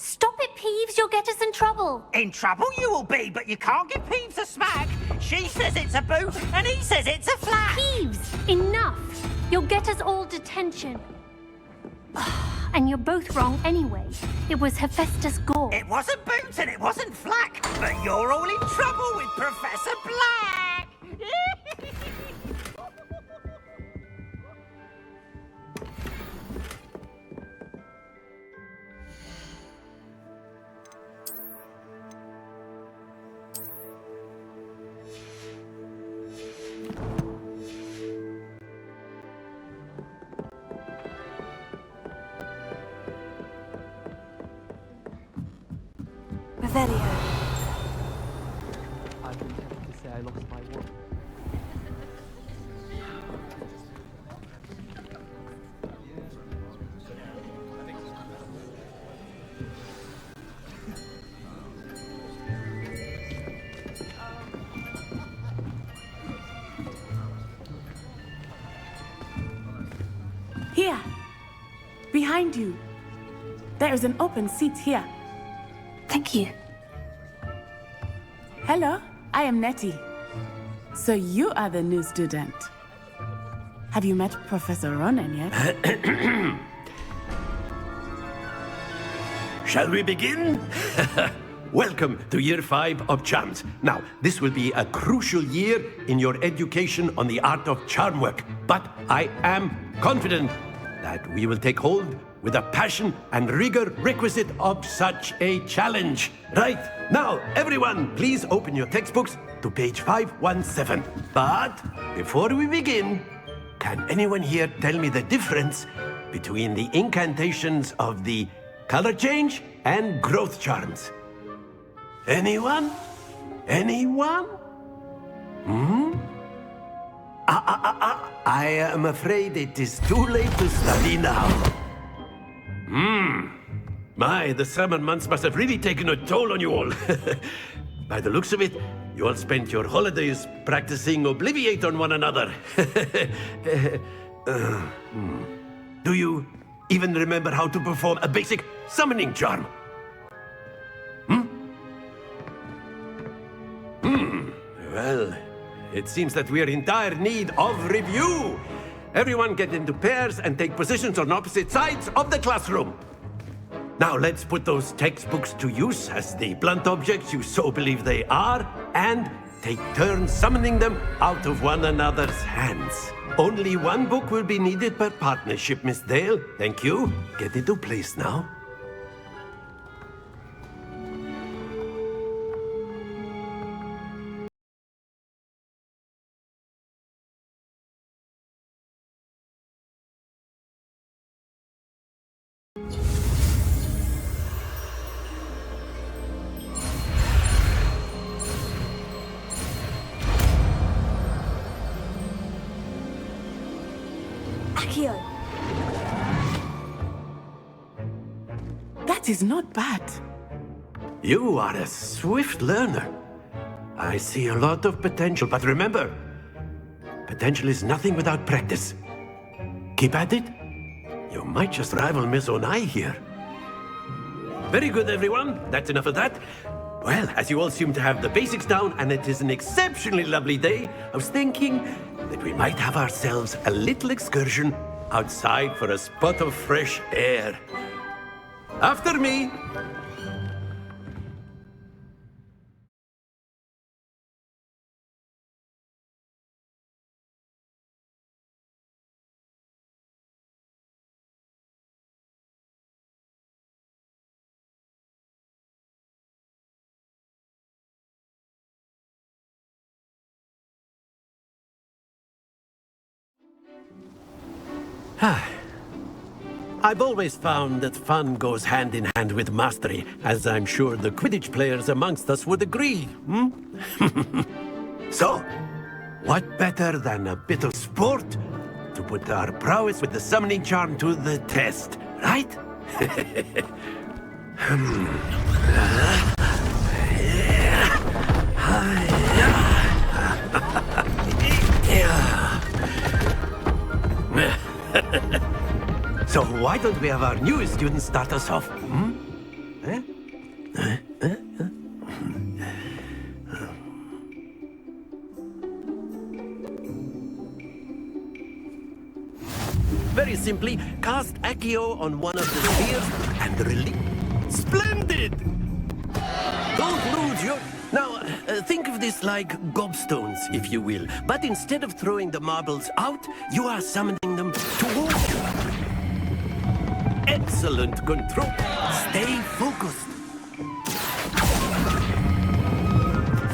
Stop it, Peeves. You'll get us in trouble. In trouble you will be, but you can't give Peeves a smack. She says it's a boot, and he says it's a flat. Peeves, enough. You'll get us all detention. And you're both wrong anyway. It was Hephaestus Gore. It wasn't boot and it wasn't flack, but you're all in trouble with Professor Black. Revelio. I've been tempted to say I lost my watch. Here! Behind you! There is an open seat here. Thank you. Hello, I am Nettie. So you are the new student. Have you met Professor Ronan yet? Shall we begin? Welcome to Year 5 of Charms. Now, this will be a crucial year in your education on the art of charm work, but I am confident that we will take hold with the passion and rigor requisite of such a challenge. Right, now, everyone, please open your textbooks to page 517. But before we begin, can anyone here tell me the difference between the incantations of the color change and growth charms? Anyone? Anyone? I am afraid it is too late to study now. My, the summer months must have really taken a toll on you all. By the looks of it, you all spent your holidays practicing Obliviate on one another. Do you even remember how to perform a basic summoning charm? Well, it seems that we are in dire need of review. Everyone get into pairs and take positions on opposite sides of the classroom. Now let's put those textbooks to use as the blunt objects you so believe they are, and take turns summoning them out of one another's hands. Only one book will be needed per partnership, Miss Dale. Thank you. Get into place now. Accio. That is not bad. You are a swift learner. I see a lot of potential, but remember, potential is nothing without practice. Keep at it. You might just rival Miss Onai here. Very good, everyone. That's enough of that. Well, as you all seem to have the basics down, and it is an exceptionally lovely day, I was thinking that we might have ourselves a little excursion outside for a spot of fresh air. After me. I've always found that fun goes hand in hand with mastery, as I'm sure the Quidditch players amongst us would agree, So, what better than a bit of sport to put our prowess with the summoning charm to the test, right? So why don't we have our newest student start us off? Eh? Very simply, cast Accio on one of the spheres and release. Splendid! Don't lose your... Now, think of this like gobstones, if you will. But instead of throwing the marbles out, you are summoning them towards you. Excellent control. Stay focused.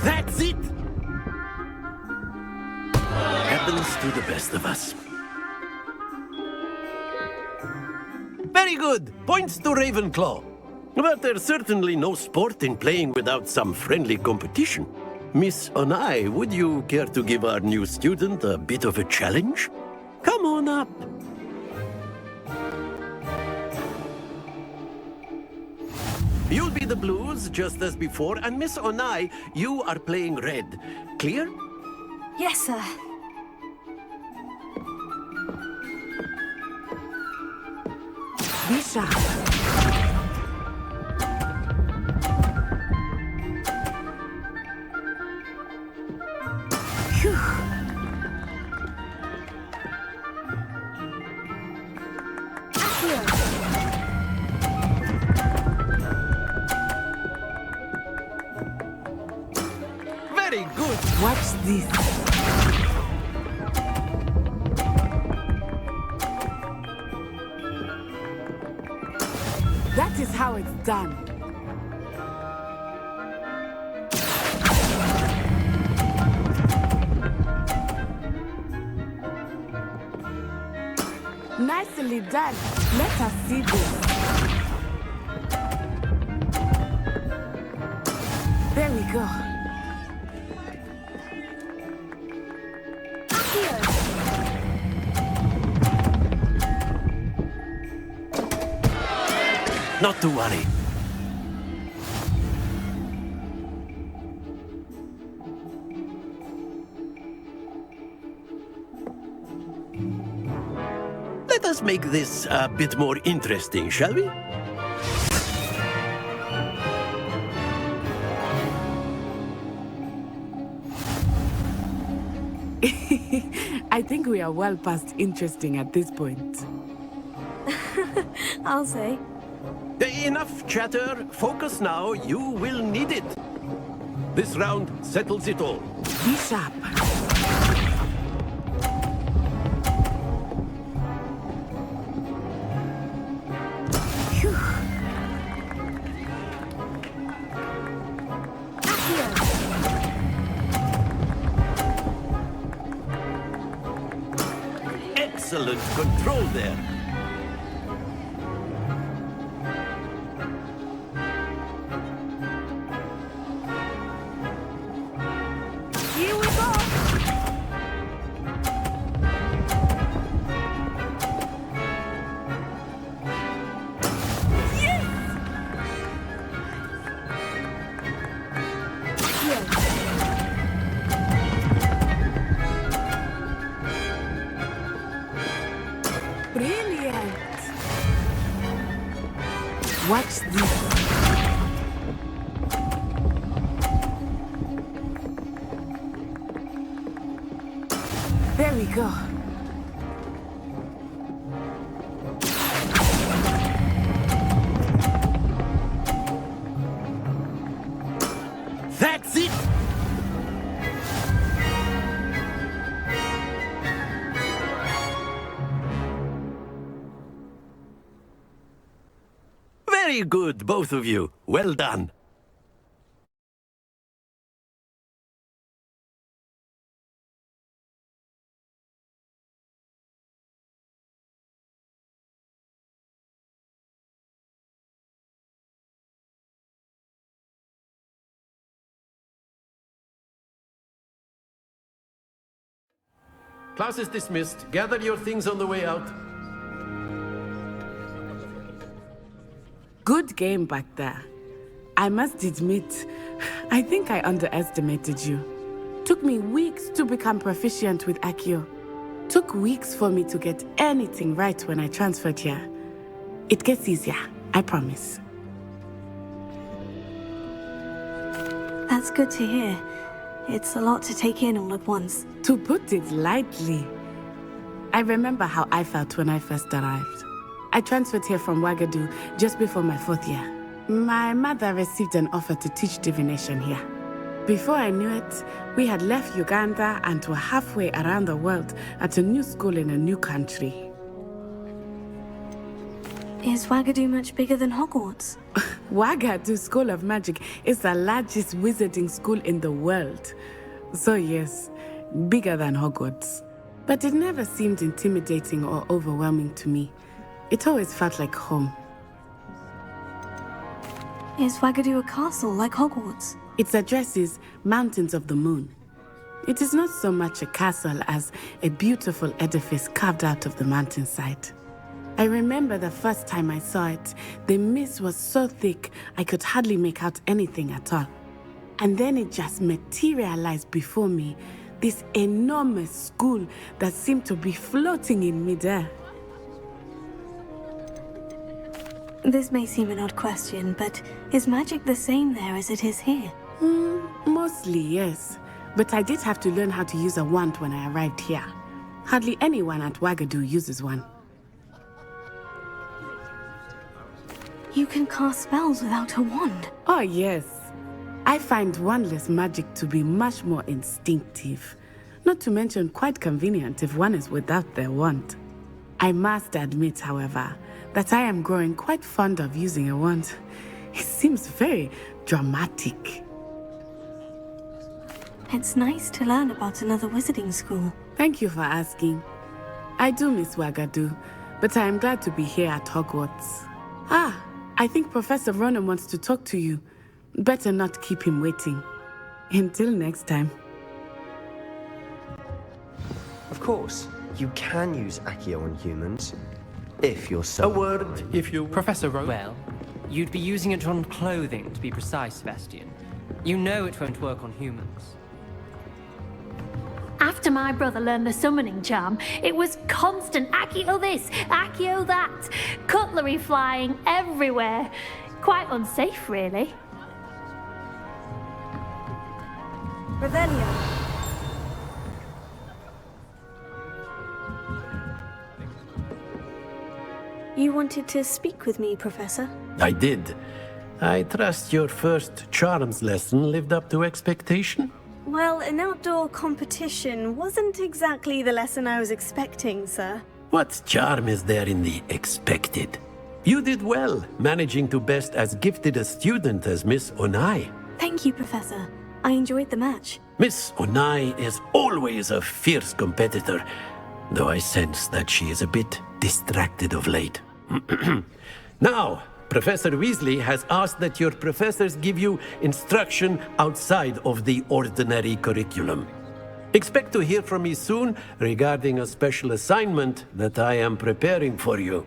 That's it! Happens to the best of us. Very good. Points to Ravenclaw. But there's certainly no sport in playing without some friendly competition. Miss Onai, would you care to give our new student a bit of a challenge? Come on up. You'll be the blues, just as before, and Miss Onai, you are playing red. Clear? Yes, sir. Visha. Phew. Very good. Watch this. That is how it's done. Nicely done. Let us see this. There we go. Not to worry. Let us make this a bit more interesting, shall we? I think we are well past interesting at this point. I'll say. Enough chatter. Focus now. You will need it. This round settles it all. Be sharp. Phew. Excellent control there. Brilliant! Watch this. There we go. That's it! Very good, both of you. Well done. Class is dismissed. Gather your things on the way out. Good game back there. I must admit, I think I underestimated you. Took me weeks to become proficient with Accio. Took weeks for me to get anything right when I transferred here. It gets easier, I promise. That's good to hear. It's a lot to take in all at once. To put it lightly. I remember how I felt when I first arrived. I transferred here from Ouagadougou just before my 4th year. My mother received an offer to teach divination here. Before I knew it, we had left Uganda and were halfway around the world at a new school in a new country. Is Ouagadougou much bigger than Hogwarts? Ouagadougou School of Magic is the largest wizarding school in the world. So yes, bigger than Hogwarts. But it never seemed intimidating or overwhelming to me. It always felt like home. Is Ouagadougou a castle like Hogwarts? Its address is Mountains of the Moon. It is not so much a castle as a beautiful edifice carved out of the mountainside. I remember the first time I saw it, the mist was so thick I could hardly make out anything at all. And then it just materialized before me, this enormous school that seemed to be floating in midair. This may seem an odd question, but is magic the same there as it is here? Mostly, yes. But I did have to learn how to use a wand when I arrived here. Hardly anyone at Ouagadougou uses one. You can cast spells without a wand? Oh, yes. I find wandless magic to be much more instinctive. Not to mention quite convenient if one is without their wand. I must admit, however, that I am growing quite fond of using a wand. It seems very dramatic. It's nice to learn about another wizarding school. Thank you for asking. I do miss Ouagadougou, but I am glad to be here at Hogwarts. Ah, I think Professor Ronan wants to talk to you. Better not keep him waiting. Until next time. Of course, you can use Accio on humans. If you're so... A word, if you... Professor Ronan? Well, you'd be using it on clothing, to be precise, Sebastian. You know it won't work on humans. After my brother learned the summoning charm, it was constant Accio this, Accio that. Cutlery flying everywhere. Quite unsafe, really. Revelio. You wanted to speak with me, Professor? I did. I trust your first charms lesson lived up to expectation? Well, an outdoor competition wasn't exactly the lesson I was expecting, sir. What charm is there in the expected? You did well, managing to best as gifted a student as Miss Onai. Thank you, Professor. I enjoyed the match. Miss Onai is always a fierce competitor, though I sense that she is a bit distracted of late. Now, Professor Weasley has asked that your professors give you instruction outside of the ordinary curriculum. Expect to hear from me soon regarding a special assignment that I am preparing for you.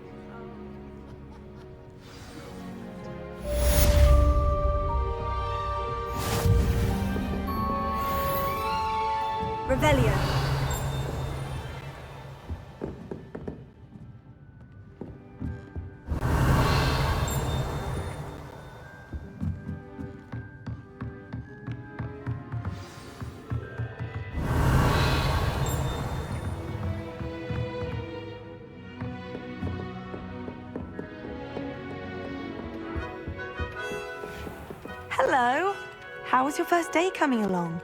Revelio. Hello. How was your first day coming along?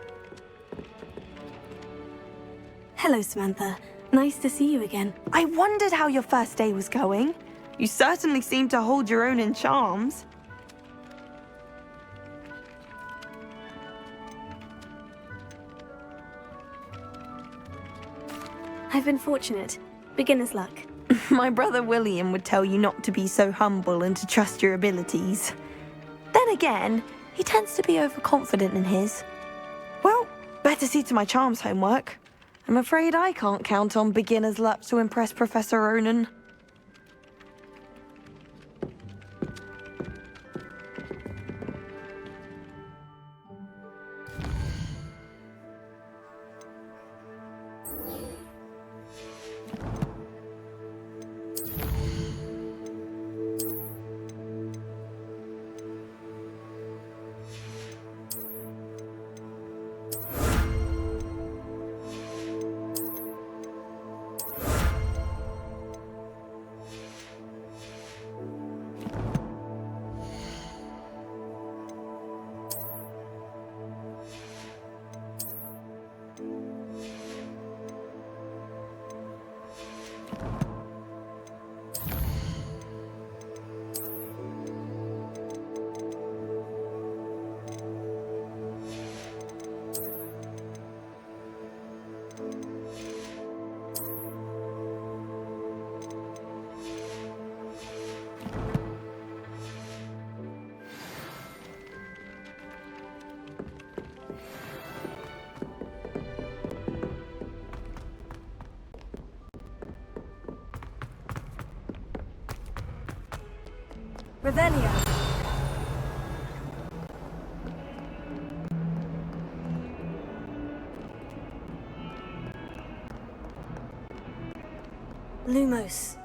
Hello, Samantha. Nice to see you again. I wondered how your first day was going. You certainly seem to hold your own in charms. I've been fortunate. Beginner's luck. My brother William would tell you not to be so humble and to trust your abilities. Then again, he tends to be overconfident in his. Well, better see to my charms homework. I'm afraid I can't count on beginner's luck to impress Professor Ronan. Revelio. Lumos.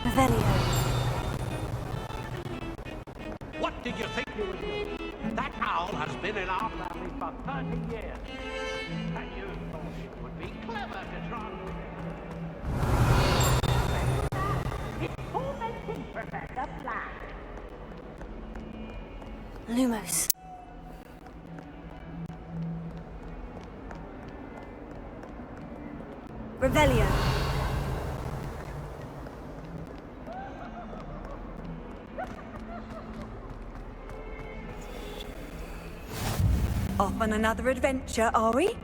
Revelio. What did you think you were doing? That owl has been in our family for 30 years. And you thought it would be clever to try It's tormenting Professor Black. Lumos. Revelio. Off on another adventure, are we?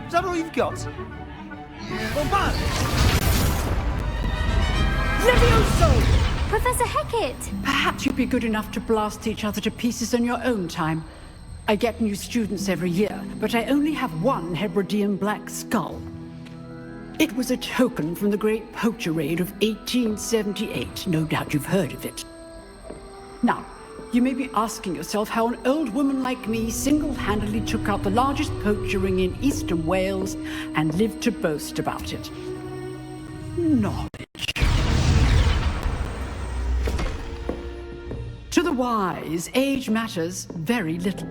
Is that all you've got? Bombard! Levioso! Professor Hecat! Perhaps you'd be good enough to blast each other to pieces on your own time. I get new students every year, but I only have one Hebridean black skull. It was a token from the Great Poacher Raid of 1878. No doubt you've heard of it. Now, you may be asking yourself how an old woman like me single-handedly took out the largest poacher ring in eastern Wales and lived to boast about it. Knowledge. To the wise, age matters very little.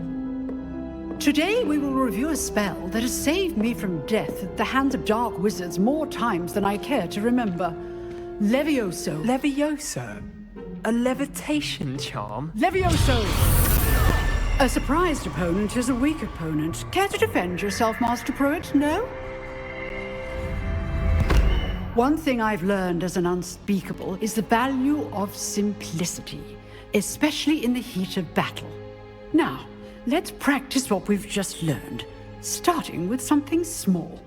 Today we will review a spell that has saved me from death at the hands of dark wizards more times than I care to remember. Levioso. Levioso? A levitation charm? Levioso! A surprised opponent is a weak opponent. Care to defend yourself, Master Pruitt? No? One thing I've learned as an unspeakable is the value of simplicity, especially in the heat of battle. Now, let's practice what we've just learned, starting with something small.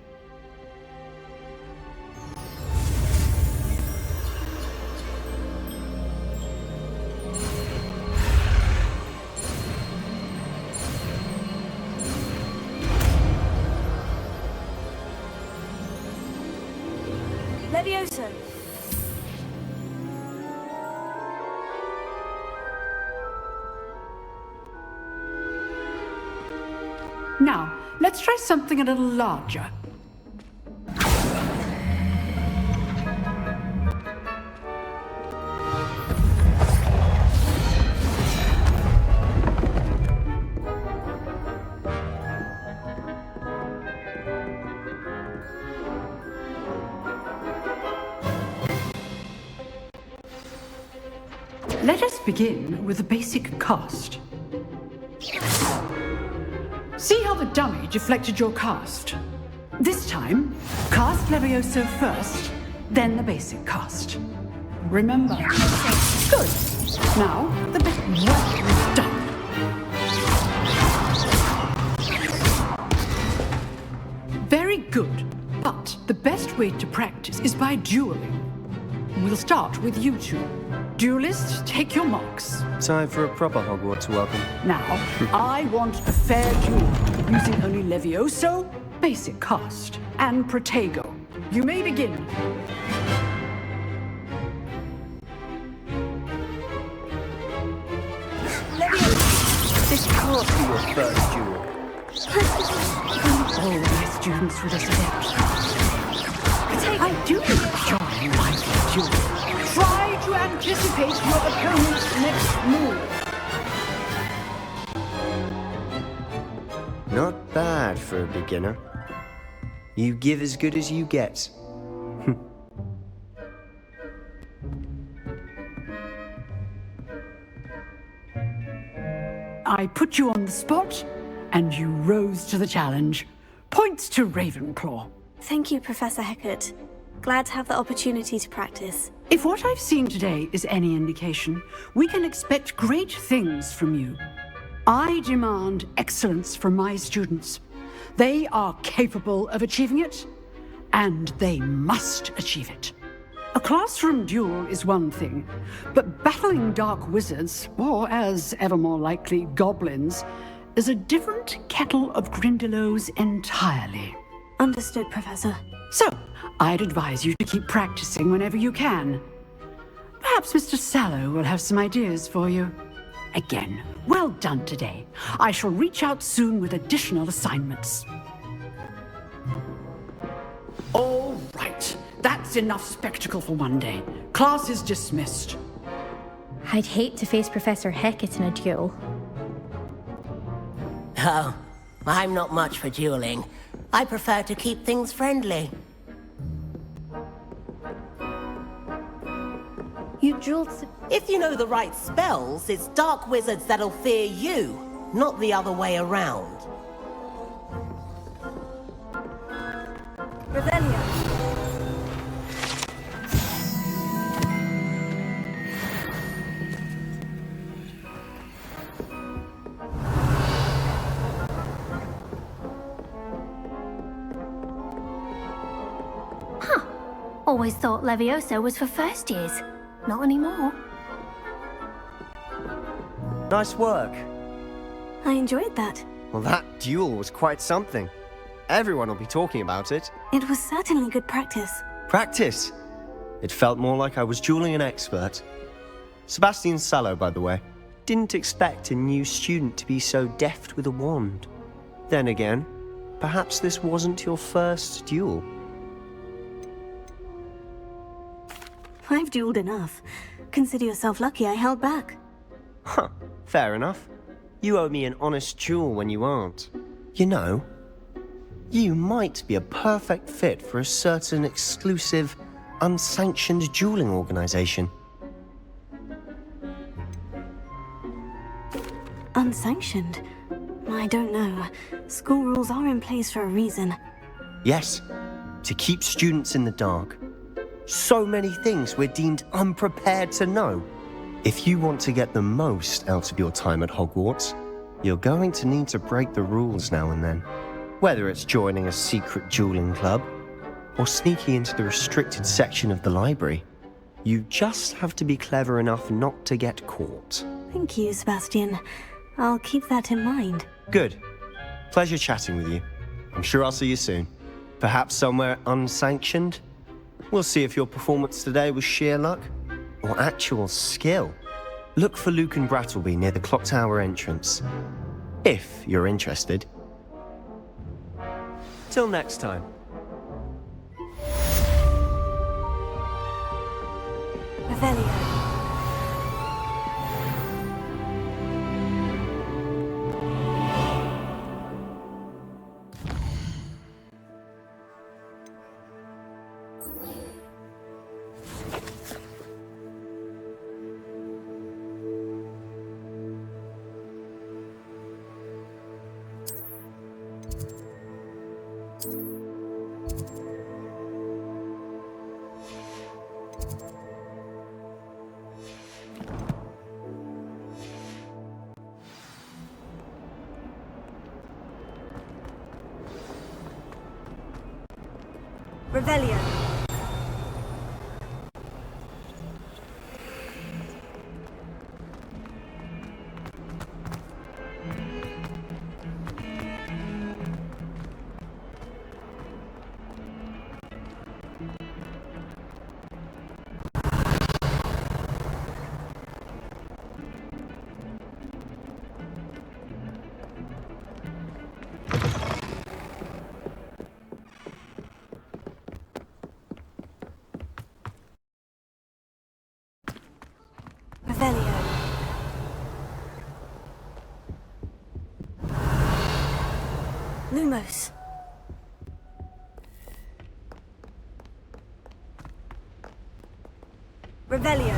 Levioso. Now, let's try something a little larger. Let us begin with the basic cast. See how the dummy deflected your cast? This time, cast Levioso first, then the basic cast. Remember. Good. Now, the bit well done. Very good. But the best way to practice is by dueling. We'll start with you two. Duelists, take your marks. Time for a proper Hogwarts welcome. Now, I want a fair duel, using only Levioso, basic cast, and Protego. You may begin. This can't be your first duel. All my students would accept. I do enjoy my duel. Try to anticipate your opponent's next move. Not bad for a beginner. You give as good as you get. I put you on the spot, and you rose to the challenge. Points to Ravenclaw. Thank you, Professor Hecat. Glad to have the opportunity to practice. If what I've seen today is any indication, we can expect great things from you. I demand excellence from my students. They are capable of achieving it, and they must achieve it. A classroom duel is one thing, but battling dark wizards, or as ever more likely, goblins, is a different kettle of Grindylows entirely. Understood, Professor. So, I'd advise you to keep practicing whenever you can. Perhaps Mr. Sallow will have some ideas for you. Again, well done today. I shall reach out soon with additional assignments. All right. That's enough spectacle for one day. Class is dismissed. I'd hate to face Professor Hecat in a duel. Oh, I'm not much for dueling. I prefer to keep things friendly. You dueled... If you know the right spells, it's dark wizards that'll fear you, not the other way around. Revelio. Always thought Levioso was for first years. Not anymore. Nice work. I enjoyed that. Well, that duel was quite something. Everyone will be talking about it. It was certainly good practice. Practice? It felt more like I was dueling an expert. Sebastian Sallow, by the way. Didn't expect a new student to be so deft with a wand. Then again, perhaps this wasn't your first duel. I've dueled enough. Consider yourself lucky I held back. Huh, fair enough. You owe me an honest duel when you aren't. You know, you might be a perfect fit for a certain exclusive, unsanctioned dueling organization. Unsanctioned? I don't know. School rules are in place for a reason. Yes, to keep students in the dark. So many things we're deemed unprepared to know. If you want to get the most out of your time at Hogwarts, you're going to need to break the rules now and then. Whether it's joining a secret dueling club, or sneaking into the restricted section of the library, you just have to be clever enough not to get caught. Thank you, Sebastian. I'll keep that in mind. Good. Pleasure chatting with you. I'm sure I'll see you soon. Perhaps somewhere unsanctioned? We'll see if your performance today was sheer luck or actual skill. Look for Luke and Brattleby near the clock tower entrance, if you're interested. Till next time. Revelio. Revelio. Lumos. Revelio.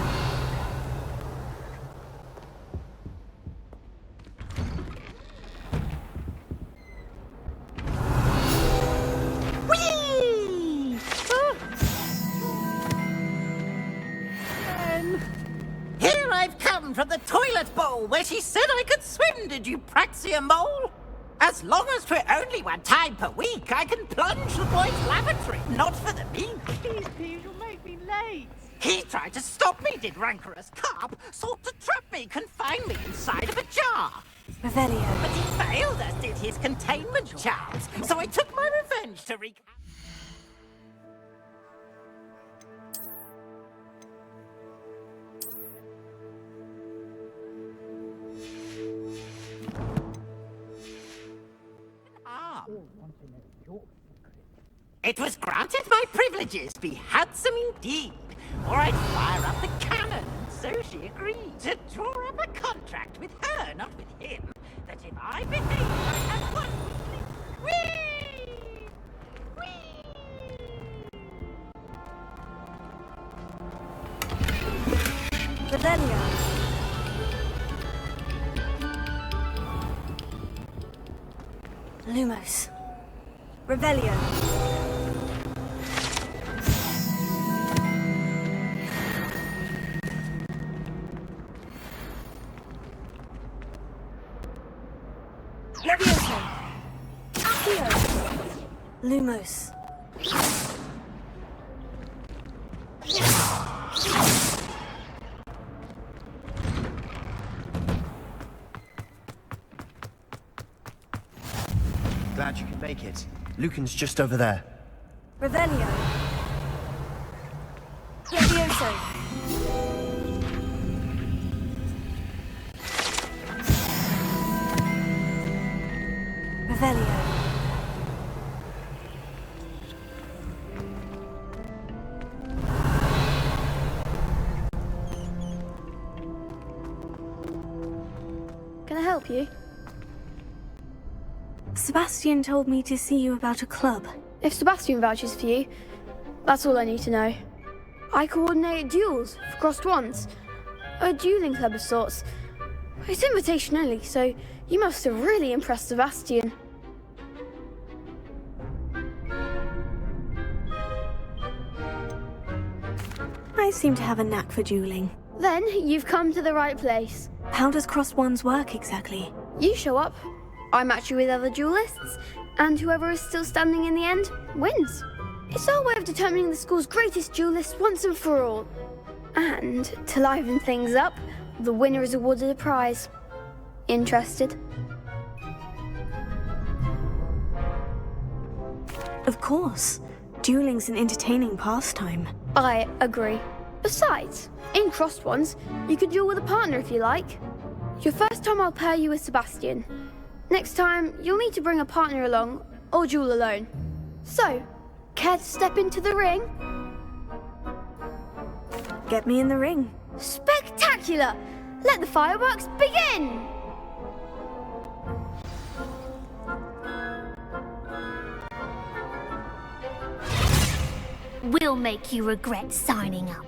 here I've come from the toilet bowl where she said I could swim, did you Praxia mole? As long as 'twere only one time per week, I can plunge the boy's lavatory, not for the meek. Please, Peeves, you'll make me late. He tried to stop me, did rancorous carp, sought to trap me, confine me inside of a jar. Revelio. But he failed, as did his containment charms, so I took my revenge to wreak... It was granted my privileges be handsome indeed, or I'd fire up the cannon, and so she agreed to draw up a contract with her, not with him, that if I behaved, I had one weekly... Revelio. Lumos. Revelio. Levioso. Accio. Lumos. Glad you could make it. Lucan's just over there. Revelio. Levioso. Revelio. Can I help you? Sebastian told me to see you about a club. If Sebastian vouches for you, that's all I need to know. I coordinate duels for crossed wands. A dueling club of sorts. It's invitation only, so you must have really impressed Sebastian. I seem to have a knack for dueling. Then you've come to the right place. How does crossed wands work exactly? You show up, I match you with other duelists, and whoever is still standing in the end wins. It's our way of determining the school's greatest duelist once and for all. And to liven things up, the winner is awarded a prize. Interested? Of course. Dueling's an entertaining pastime. I agree. Besides, in crossed ones, you could duel with a partner if you like. Your first time I'll pair you with Sebastian. Next time, you'll need to bring a partner along, or duel alone. So, care to step into the ring? Get me in the ring. Spectacular! Let the fireworks begin! We'll make you regret signing up.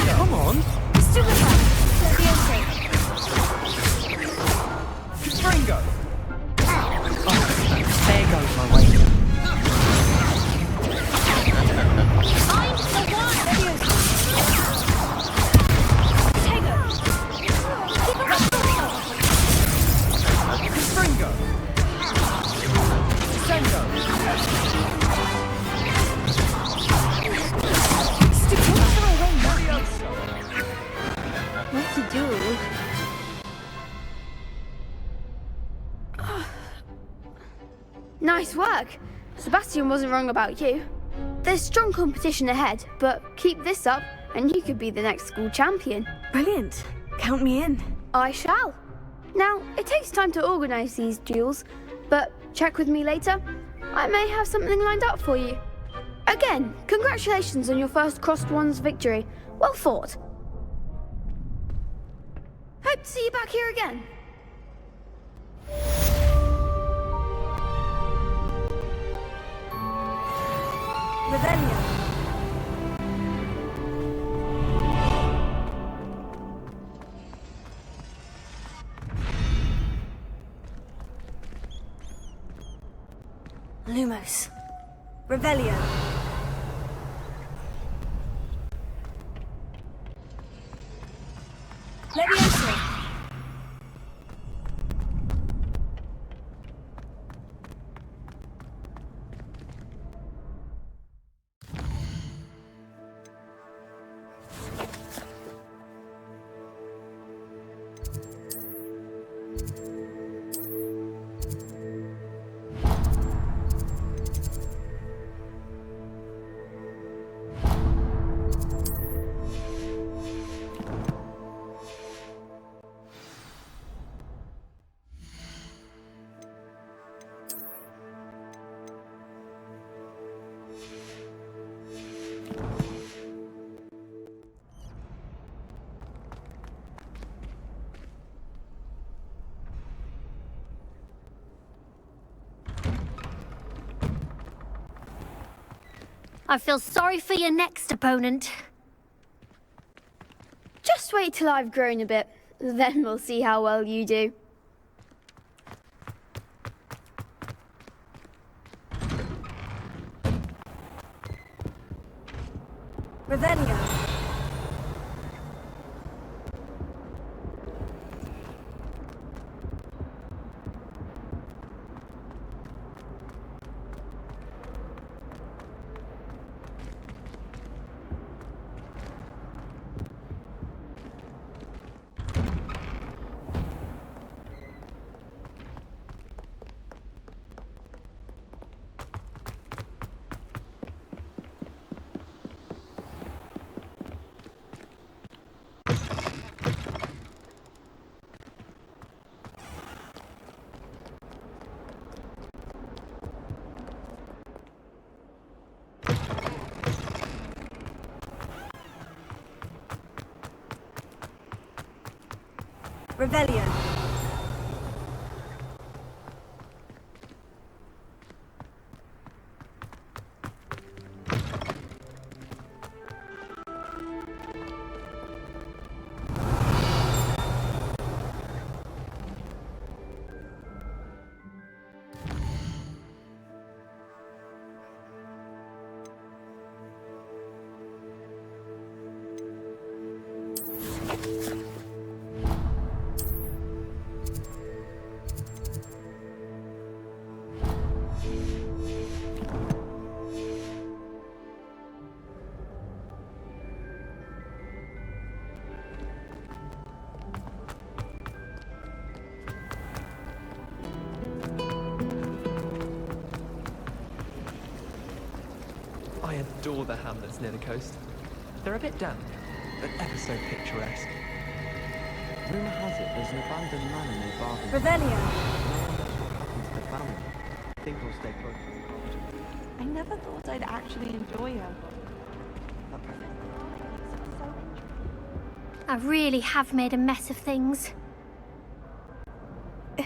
Come on! Springo! There goes my way. I'm the one! Springo! Sendo! What to do? Nice work! Sebastian wasn't wrong about you. There's strong competition ahead, but keep this up and you could be the next school champion. Brilliant. Count me in. I shall. Now, it takes time to organise these duels, but check with me later. I may have something lined up for you. Again, congratulations on your first crossed wands victory. Well fought. Hope to see you back here again. Revelio. Lumos. Revelio. Levioso. I feel sorry for your next opponent. Just wait till I've grown a bit, then we'll see how well you do. Revelio. Revelio. I adore the hamlets near the coast. They're a bit damp, but ever so picturesque. Rumor has it there's an abandoned manor near Bargain. Revelio. Happens to the family. I think we'll stay put. I never thought I'd actually enjoy her. I really have made a mess of things.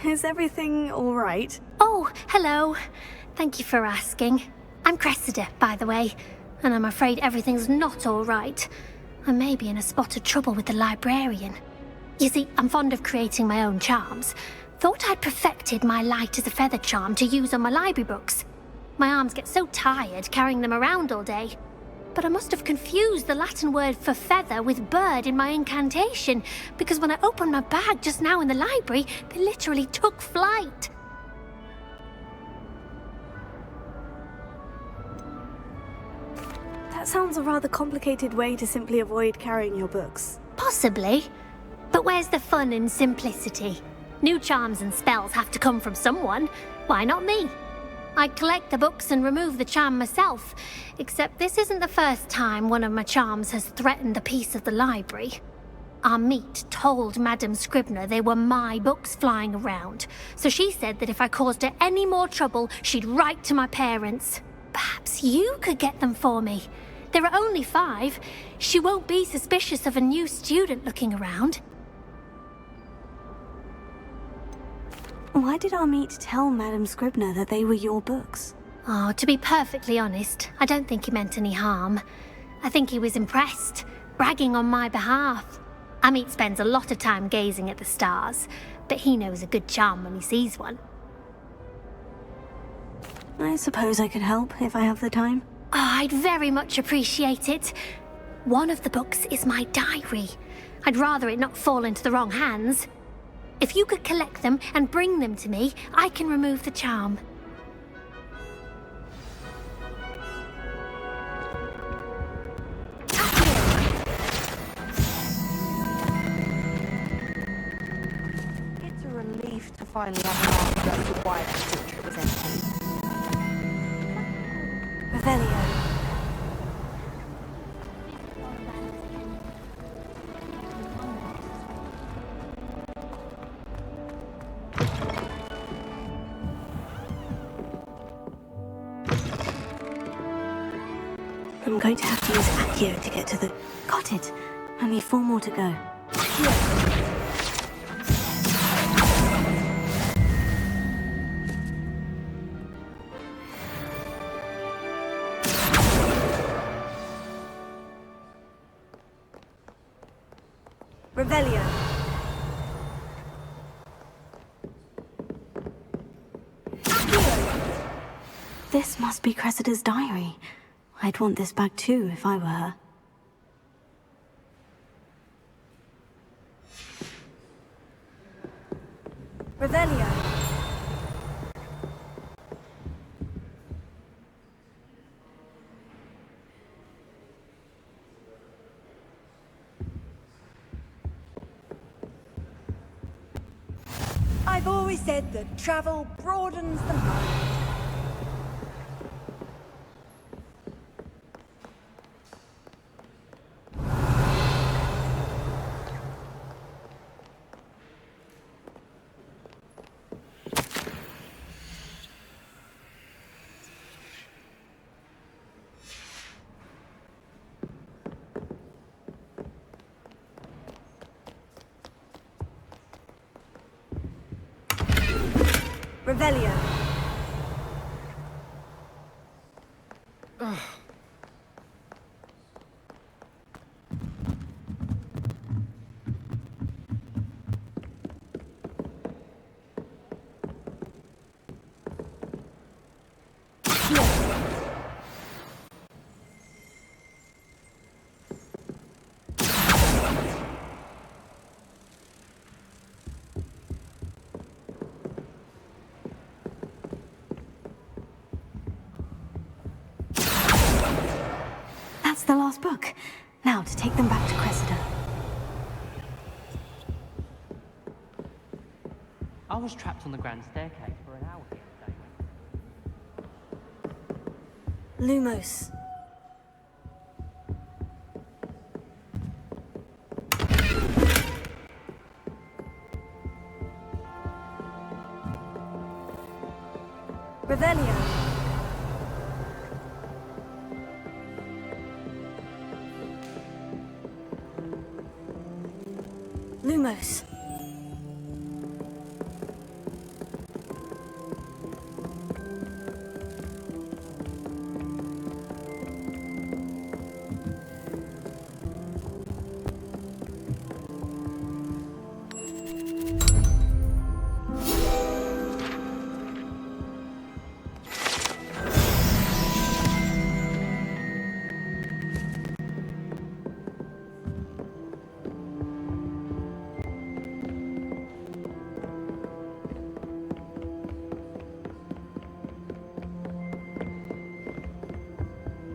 Is everything all right? Oh, hello. Thank you for asking. I'm Cressida, by the way, and I'm afraid everything's not all right. I may be in a spot of trouble with the librarian. You see, I'm fond of creating my own charms. Thought I'd perfected my light as a feather charm to use on my library books. My arms get so tired carrying them around all day. But I must have confused the Latin word for feather with bird in my incantation, because when I opened my bag just now in the library, they literally took flight. That sounds a rather complicated way to simply avoid carrying your books. Possibly. But where's the fun in simplicity? New charms and spells have to come from someone. Why not me? I collect the books and remove the charm myself, except this isn't the first time one of my charms has threatened the peace of the library. Our meet told Madame Scribner they were my books flying around, so she said that if I caused her any more trouble, she'd write to my parents. Perhaps you could get them for me. There are only 5. She won't be suspicious of a new student looking around. Why did our meet tell Madame Scribner that they were your books? Oh, to be perfectly honest, I don't think he meant any harm. I think he was impressed, bragging on my behalf. Amit spends a lot of time gazing at the stars, but he knows a good charm when he sees one. I suppose I could help if I have the time. Oh, I'd very much appreciate it. One of the books is my diary. I'd rather it not fall into the wrong hands. If you could collect them and bring them to me, I can remove the charm. It's a relief to finally have an answer as to why that portrait was empty. Revelio. I'm going to have to use Accio to get to the... Got it. Only 4 more to go. Revelio. This must be Cressida's diary. I'd want this back too if I were her. Revelio. I've always said that travel broadens the mind. Revelio. That's the last book. Now to take them back to Cressida. I was trapped on the grand staircase for an hour here today. Lumos. Revelio. Lumos.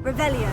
Revelio.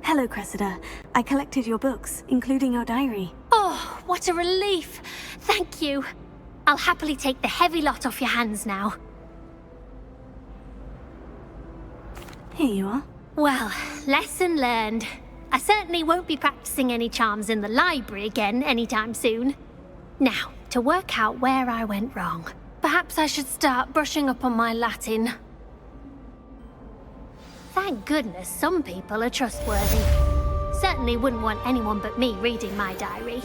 Hello, Cressida. I collected your books, including your diary. Oh, what a relief! Thank you. I'll happily take the heavy lot off your hands now. Here you are. Well, lesson learned. I certainly won't be practicing any charms in the library again anytime soon. Now, to work out where I went wrong. Perhaps I should start brushing up on my Latin. Thank goodness some people are trustworthy. Certainly wouldn't want anyone but me reading my diary.